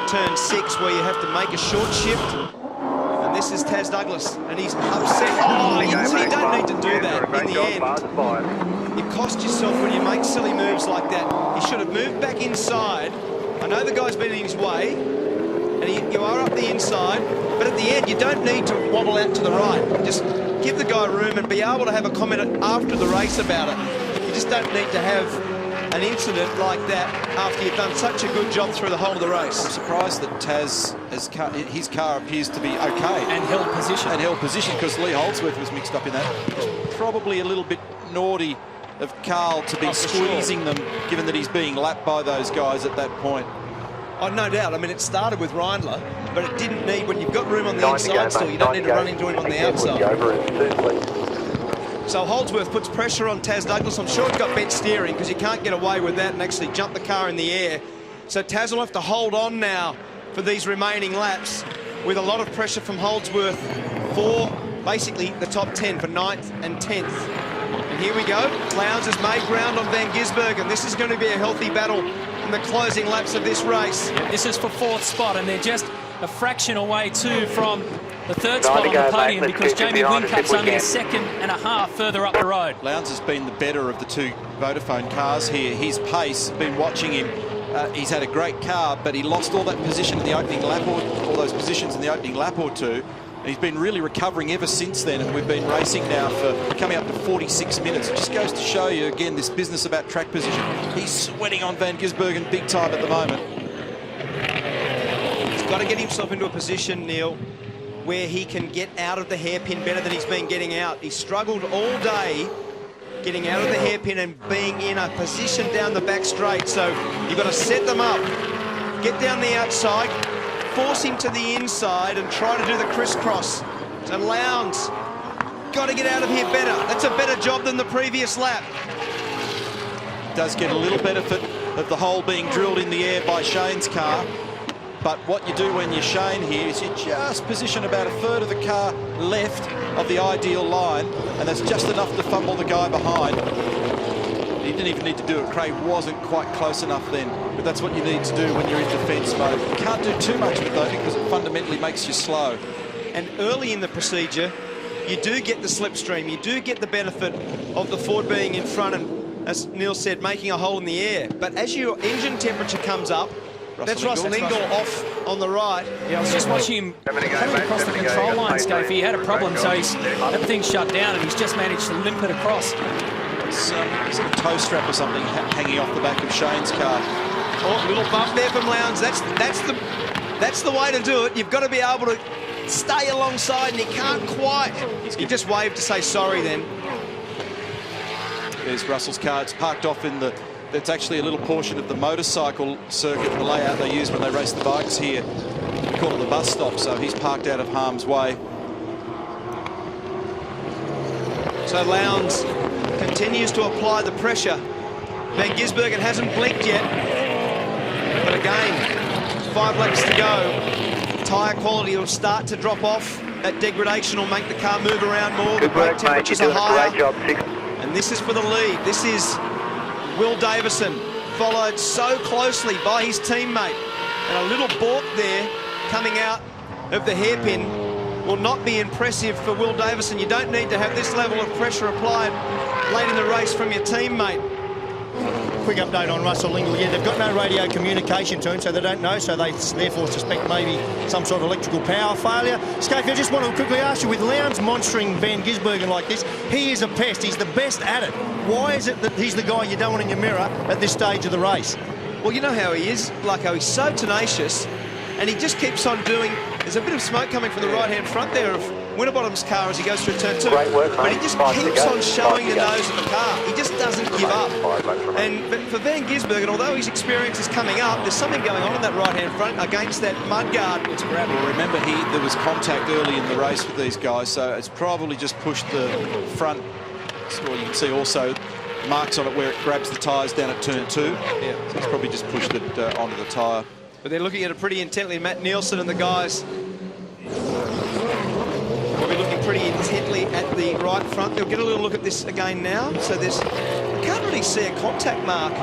turn 6 where you have to make a short shift. And this is Taz Douglas, and he's upset. Oh, you don't need to do that in the end. You cost yourself when you make silly moves like that. He should have moved back inside. I know the guy's been in his way, and you are up the inside, but at the end, you don't need to wobble out to the right. Just give the guy room and be able to have a comment after the race about it. You just don't need to have an incident like that after you've done such a good job through the whole of the race. I'm surprised that Taz, his car appears to be okay. And held position. And held position, because Lee Holdsworth was mixed up in that. It's probably a little bit naughty of Carl to be squeezing them, given that he's being lapped by those guys at that point. Oh, no doubt. I mean, it started with Reindler, but it didn't need, when you've got room on the inside still, you don't need to run into him on the outside. So Holdsworth puts pressure on Taz Douglas. I'm sure he's got bent steering, because you can't get away with that and actually jump the car in the air. So Taz will have to hold on now for these remaining laps, with a lot of pressure from Holdsworth for basically the top 10 for 9th and 10th. And here we go. Lowndes has made ground on Van Gisbergen. This is going to be a healthy battle in the closing laps of this race. This is for 4th spot, and they're just a fraction away too from the 3rd spot on the podium, because Jamie Whincup's only a 2.5 further up the road. Lowndes has been the better of the two Vodafone cars here. His pace, been watching him. He's had a great car, but he lost all that position in the opening lap, or all those positions in the opening lap or two. And he's been really recovering ever since then, and we've been racing now for coming up to 46 minutes. It just goes to show you, again, this business about track position. He's sweating on Van Gisbergen big time at the moment. He's got to get himself into a position, Neil, where he can get out of the hairpin better than he's been getting out. He struggled all day getting out of the hairpin and being in a position down the back straight. So you've got to set them up, get down the outside, force him to the inside and try to do the crisscross. So Lowndes got to get out of here better. That's a better job than the previous lap. Does get a little benefit of the hole being drilled in the air by Shane's car. But what you do when you're Shane here is you just position about a third of the car left of the ideal line, and that's just enough to fumble the guy behind. He didn't even need to do it. Craig wasn't quite close enough then, but that's what you need to do when you're in defence mode. You can't do too much of it though, because it fundamentally makes you slow. And early in the procedure, you do get the slipstream, you do get the benefit of the Ford being in front and, as Neil said, making a hole in the air. But as your engine temperature comes up, that's Russell Ingall off on the right. Yeah, I was just watching him coming across the control line, Scaife. He had a problem, so that thing's shut down, and he's just managed to limp it across. It's a toe strap or something hanging off the back of Shane's car. Oh, little bump there from Lowndes. That's the way to do it. You've got to be able to stay alongside, and he can't quite. He just waved to say sorry then. There's Russell's car. It's parked off in the... That's actually a little portion of the motorcycle circuit, the layout they use when they race the bikes here. We call it the bus stop, so he's parked out of harm's way. So Lowndes continues to apply the pressure. Van Gisbergen hasn't blinked yet. But again, 5 laps to go. Tyre quality will start to drop off. That degradation will make the car move around more. The brake temperatures are higher. Great job, And this is for the lead. This is Will Davison, followed so closely by his teammate. And a little balk there coming out of the hairpin will not be impressive for Will Davison. You don't need to have this level of pressure applied late in the race from your teammate. Quick update on Russell Ingall. Yeah, they've got no radio communication to him, so they don't know, so they therefore suspect maybe some sort of electrical power failure. Scaife, I just want to quickly ask you, with Lowndes monstering Van Gisbergen like this, he is a pest. He's the best at it. Why is it that he's the guy you don't want in your mirror at this stage of the race? Well, you know how he is, Lucko. He's so tenacious, and he just keeps on doing... There's a bit of smoke coming from the right-hand front there of Winterbottom's car as he goes through turn 2. Great work, but he mate. just Five to keeps go. on showing the Five to nose of the car. He just doesn't give up. And for Van Gisbergen, although his experience is coming up, there's something going on in that right-hand front against that mudguard. It's grabbing. Well, remember, there was contact early in the race with these guys, so it's probably just pushed the front. Well, you can see also marks on it where it grabs the tyres down at turn 2. Yeah. So it's probably just pushed it onto the tyre. But they're looking at it pretty intently. Matt Nielsen and the guys will be looking pretty intently at the right front. They'll get a little look at this again now. So I can't really see a contact mark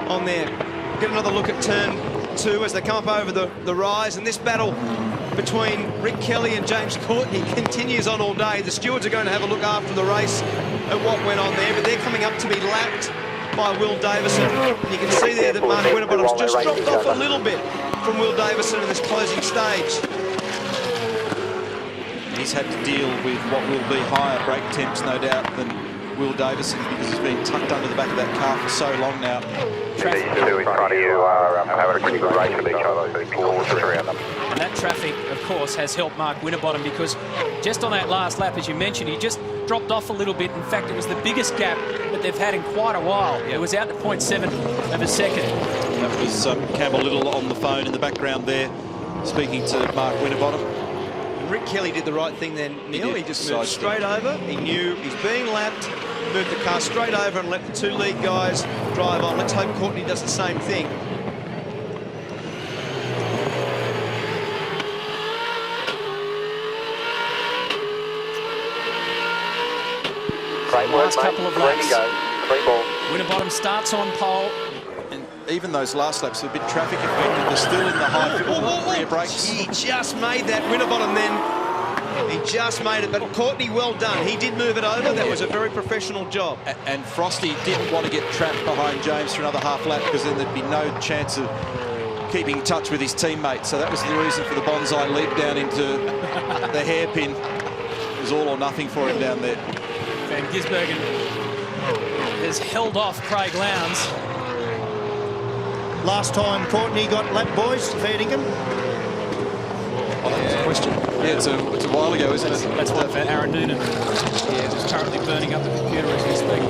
on there. Get another look at turn 2 as they come up over the rise, and this battle between Rick Kelly and James Courtney continues on all day. The stewards are going to have a look after the race at what went on there, but they're coming up to be lapped by Will Davison. You can see there that Mark Winterbottom's just dropped off a little bit from Will Davison in this closing stage. He's had to deal with what will be higher brake temps, no doubt, than Will Davison, because he's been tucked under the back of that car for so long now. These two in front of you are having a pretty good race with each other, so close around them. And that traffic, of course, has helped Mark Winterbottom, because just on that last lap, as you mentioned, he just dropped off a little bit. In fact, it was the biggest gap that they've had in quite a while. It was out to 0.7 of a second. That was Campbell Little on the phone in the background there, speaking to Mark Winterbottom. Rick Kelly did the right thing then, Neil. He just moved straight over. He knew he's being lapped, moved the car straight over and let the 2 lead guys drive on. Let's hope Courtney does the same thing. Last couple of laps. Three ball. Winterbottom starts on pole. And even those last laps, a bit traffic affected. They're still in the high rear brakes. He just made that Winterbottom then. He just made it, but Courtney, well done. He did move it over. That was a very professional job. And Frosty didn't want to get trapped behind James for another half lap, because then there'd be no chance of keeping in touch with his teammate. So that was the reason for the bonsai leap down into the hairpin. It was all or nothing for him down there. Van Gisbergen has held off Craig Lowndes. Last time Courtney got lapped, boys, fair dinkum? Oh, that was a question. Yeah, it's a while ago, isn't it? That's one for Aaron Noonan. Yeah, who's currently burning up the computer as we speak.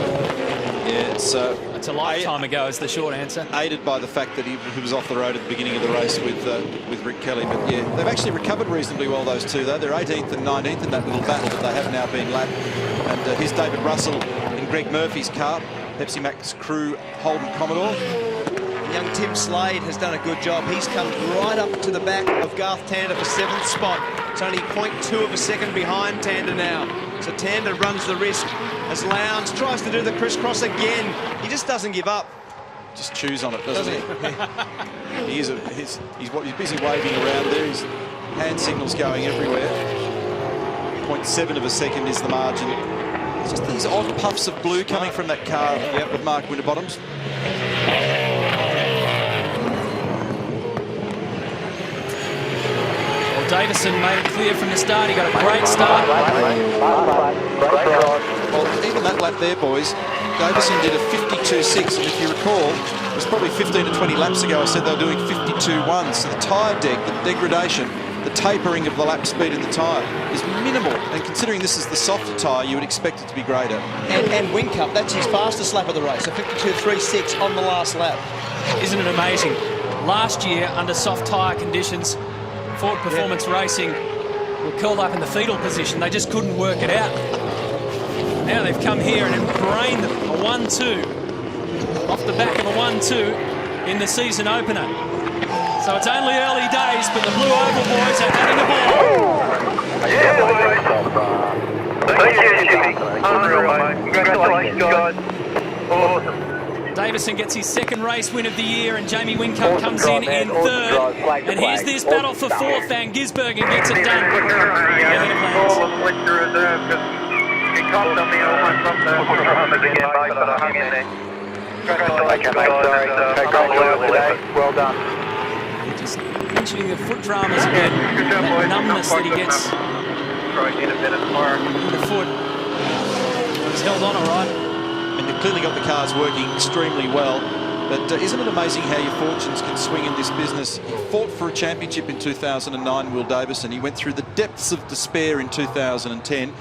Yeah, it's a lifetime ago is the short answer. Aided by the fact that he was off the road at the beginning of the race with Rick Kelly. But yeah, they've actually recovered reasonably well, those two, though. They're 18th and 19th in that little battle, but they have now been lapped. And here's David Russell in Greg Murphy's car, Pepsi Max crew Holden Commodore. Young Tim Slade has done a good job. He's come right up to the back of Garth Tander for 7th spot. It's only 0.2 of a second behind Tander now. So Tander runs the risk as Lowndes tries to do the crisscross again. He just doesn't give up. Just chews on it, doesn't he? He's busy waving around there. His hand signals going everywhere. 0.7 of a second is the margin. It's just these odd puffs of blue coming from that car of Mark Winterbottom's. Well, Davison made it clear from the start. He got a great start. Well, even that lap there, boys, Davison did a 52.6, and if you recall, it was probably 15 to 20 laps ago I said they were doing 52.1, so the tyre deck, the degradation, the tapering of the lap speed in the tyre is minimal, and considering this is the softer tyre, you would expect it to be greater. And Whincup, that's his fastest lap of the race, a 52.36 on the last lap. Isn't it amazing? Last year, under soft tyre conditions, Ford Performance Racing were curled up in the fetal position. They just couldn't work it out. Now they've come here and brained them a 1-2 off the back of a 1-2 in the season opener. So it's only early days, but the Blue Oval boys are having a ball. Yeah, boys. Thank you, Jimmy. Unreal, mate. Congratulations, guys. Awesome. Davison gets his 2nd race win of the year, and Jamie Whincup comes in 3rd. And here's this battle for 4th. Van Gisbergen gets it done. He copped on me almost from the again, mate, but I hung in there. Congratulations, guys. Congratulations today. Well done. Just mentioning the foot dramas again, that numbness that he gets in the foot. He's held on all right. And they've clearly got the cars working extremely well. But isn't it amazing how your fortunes can swing in this business? He fought for a championship in 2009, Will Davison. He went through the depths of despair in 2010.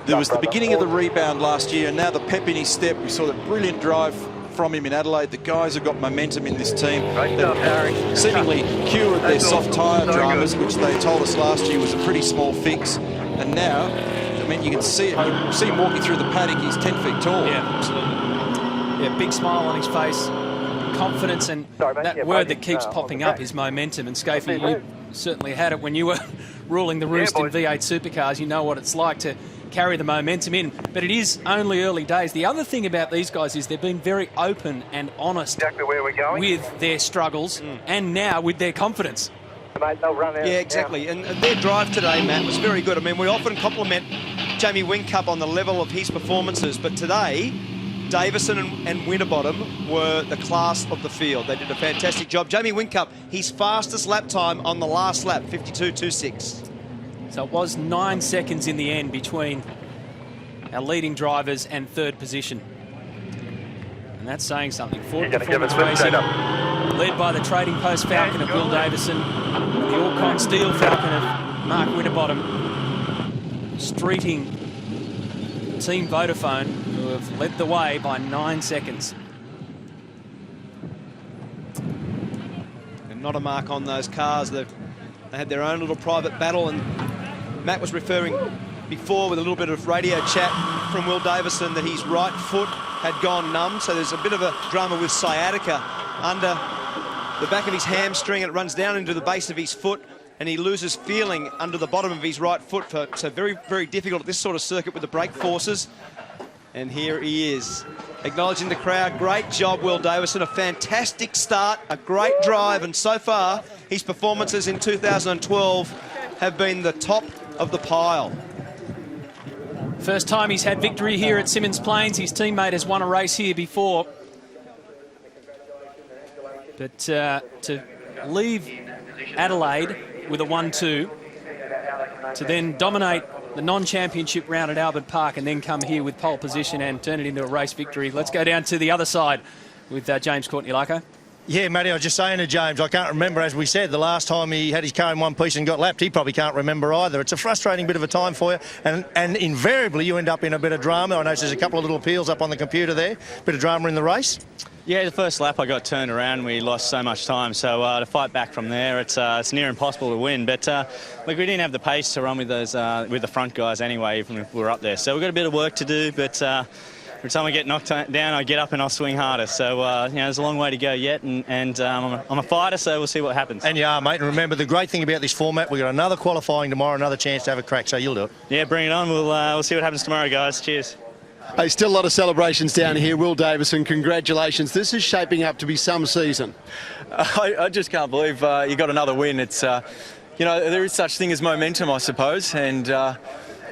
There was the beginning of the rebound last year, and now the pep in his step. We saw that brilliant drive from him in Adelaide. The guys have got momentum in this team. They've seemingly cured their soft tyre dramas, which they told us last year was a pretty small fix. And now, I mean, you can see it. You see him walking through the paddock. He's 10 feet tall. Yeah, absolutely. Yeah, big smile on his face. confidence, and that word that keeps popping up is momentum. And Scafie, you certainly had it when you were ruling the roost in V8 supercars. You know what it's like to carry the momentum in, but it is only early days. The other thing about these guys is they've been very open and honest with their struggles and now with their confidence. Yeah, exactly. And their drive today, Matt, was very good. I mean, we often compliment Jamie Whincup on the level of his performances, but today, Davison and Winterbottom were the class of the field. They did a fantastic job. Jamie Whincup, his fastest lap time on the last lap, 52.26. So it was 9 seconds in the end between our leading drivers and third position. And that's saying something. Ford Performance Racing, led by the Trading Post Falcon of Will Davison, and the Orcon Steel Falcon of Mark Winterbottom, streeting Team Vodafone, who have led the way by 9 seconds. And not a mark on those cars. They had their own little private battle, and Matt was referring before with a little bit of radio chat from Will Davison that his right foot had gone numb, so there's a bit of a drama with sciatica under the back of his hamstring, and it runs down into the base of his foot, and he loses feeling under the bottom of his right foot. So very, very difficult at this sort of circuit with the brake forces. And here he is, acknowledging the crowd. Great job, Will Davison. A fantastic start, a great drive, and so far his performances in 2012 have been the top of the pile. First time he's had victory here at Symmons Plains. His teammate has won a race here before. But to leave Adelaide with a 1-2, to then dominate the non-championship round at Albert Park and then come here with pole position and turn it into a race victory. Let's go down to the other side with James Courtney-Lacko. Yeah, Matty, I was just saying to James, I can't remember, as we said, the last time he had his car in one piece and got lapped. He probably can't remember either. It's a frustrating bit of a time for you, and invariably you end up in a bit of drama. I noticed there's a couple of little appeals up on the computer there. Bit of drama in the race. Yeah, the first lap I got turned around. We lost so much time, so to fight back from there, it's near impossible to win. But look, we didn't have the pace to run with those with the front guys anyway, even if we were up there. So we've got a bit of work to do, but every time I get knocked down, I get up and I'll swing harder. So, you know, there's a long way to go yet, and I'm a fighter, so we'll see what happens. And you are, mate. And remember, the great thing about this format, we've got another qualifying tomorrow, another chance to have a crack, so you'll do it. Yeah, bring it on. We'll see what happens tomorrow, guys. Cheers. Hey, still a lot of celebrations down here. Will Davison, congratulations. This is shaping up to be some season. I just can't believe you got another win. It's, you know, there is such thing as momentum, I suppose, and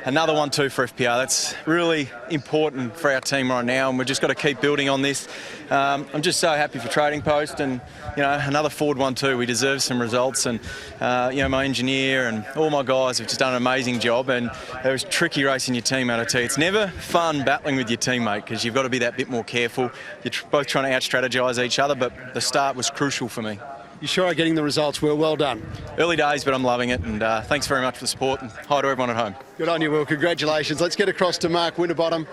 another 1-2 for FPR. That's really important for our team right now, and we've just got to keep building on this. I'm just so happy for Trading Post, and you know, another Ford 1-2. We deserve some results, and you know, my engineer and all my guys have just done an amazing job. And it was tricky racing your teammate. I tell you, it's never fun battling with your teammate because you've got to be that bit more careful. You're both trying to out-strategize each other, but the start was crucial for me. You sure are getting the results, Will. Well done. Early days, but I'm loving it, and thanks very much for the support, and hi to everyone at home. Good on you, Will. Congratulations. Let's get across to Mark Winterbottom.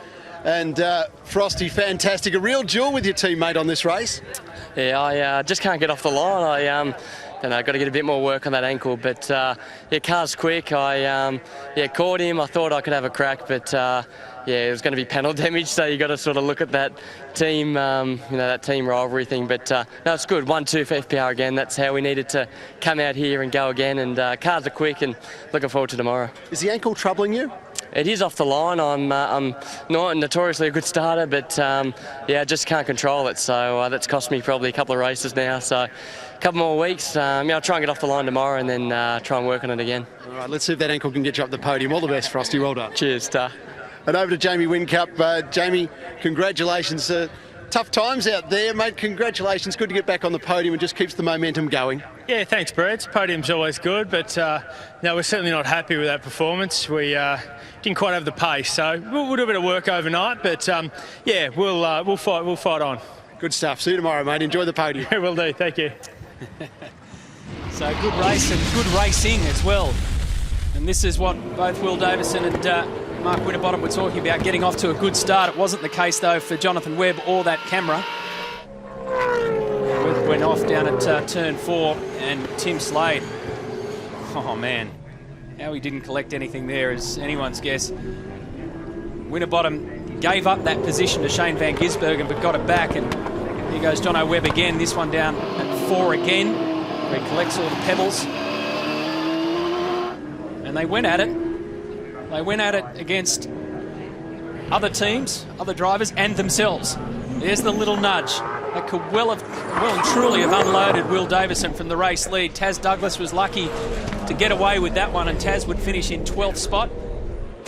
And Frosty, fantastic. A real duel with your teammate on this race. Yeah, I just can't get off the line. I got to get a bit more work on that ankle, but yeah, car's quick. I caught him. I thought I could have a crack, but yeah, it was going to be panel damage. So you got to sort of look at that team, you know, that team rivalry thing. But no, it's good. 1-2 for FPR again. That's how we needed to come out here and go again. And cars are quick, and looking forward to tomorrow. Is the ankle troubling you? It is off the line. I'm not notoriously a good starter, but yeah, I just can't control it. So that's cost me probably a couple of races now. So a couple more weeks. Yeah, I'll try and get off the line tomorrow, and then try and work on it again. All right, let's see if that ankle can get you up the podium. All the best, Frosty. Well done. Cheers, Ta. And over to Jamie Whincup. Jamie, congratulations. Tough times out there, mate. Congratulations. Good to get back on the podium and just keeps the momentum going. Yeah, thanks, Brett. Podium's always good, but no, we're certainly not happy with that performance. We didn't quite have the pace, so we'll do a bit of work overnight. But yeah, we'll fight on. Good stuff. See you tomorrow, mate. Enjoy the podium. Will do. Thank you. So good race and good racing as well. And this is what both Will Davison and Mark Winterbottom were talking about, getting off to a good start. It wasn't the case, though, for Jonathan Webb or that camera. Webb went off down at turn 4, and Tim Slade, oh, man, how he didn't collect anything there is anyone's guess. Winterbottom gave up that position to Shane van Gisbergen, but got it back, and Here goes Jono Webb again, this one down at 4 again, where he collects all the pebbles. And they went at it. They went at it against other teams, other drivers, and themselves. There's the little nudge. That could well and truly have unloaded Will Davison from the race lead. Taz Douglas was lucky to get away with that one, and Taz would finish in 12th spot.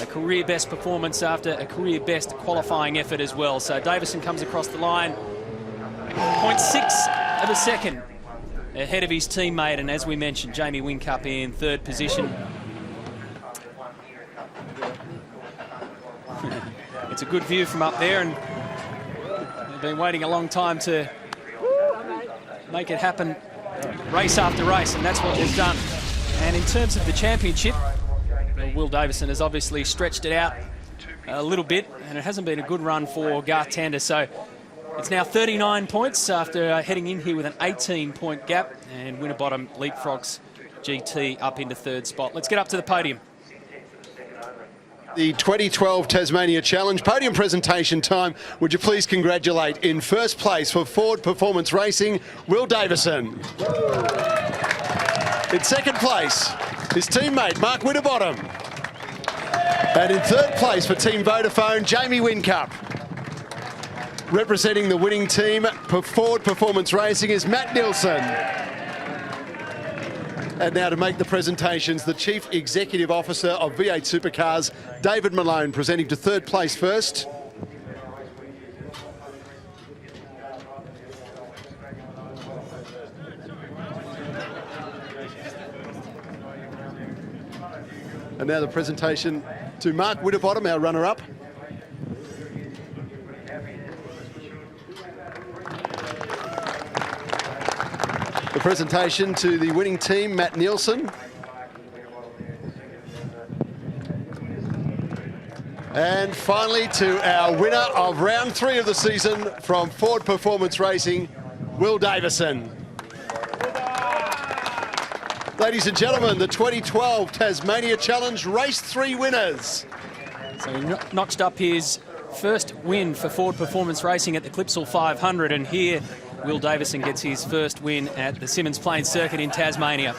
A career best performance after a career best qualifying effort as well. So Davison comes across the line 0.6 of a second ahead of his teammate, and as we mentioned, Jamie Whincup in 3rd position. It's a good view from up there, and they've been waiting a long time to make it happen race after race, and that's what they've done. And in terms of the championship, well, Will Davison has obviously stretched it out a little bit, and it hasn't been a good run for Garth Tander. So it's now 39 points after heading in here with an 18-point gap, and Winterbottom leapfrogs GT up into 3rd spot. Let's get up to the podium. The 2012 Tasmania Challenge podium presentation time. Would you please congratulate in 1st place for Ford Performance Racing, Will Davison. In 2nd place, his teammate, Mark Winterbottom. And in 3rd place for Team Vodafone, Jamie Whincup. Representing the winning team for Ford Performance Racing is Matt Nielsen. And now to make the presentations, the Chief Executive Officer of V8 Supercars, David Malone, presenting to 3rd place first. And now the presentation to Mark Winterbottom, our runner-up. The presentation to the winning team, Matt Nielsen. And finally to our winner of round 3 of the season from Ford Performance Racing, Will Davison. Ladies and gentlemen, the 2012 Tasmania Challenge Race 3 winners. So he notched up his first win for Ford Performance Racing at the Clipsal 500, and here Will Davison gets his first win at the Symmons Plains Circuit in Tasmania.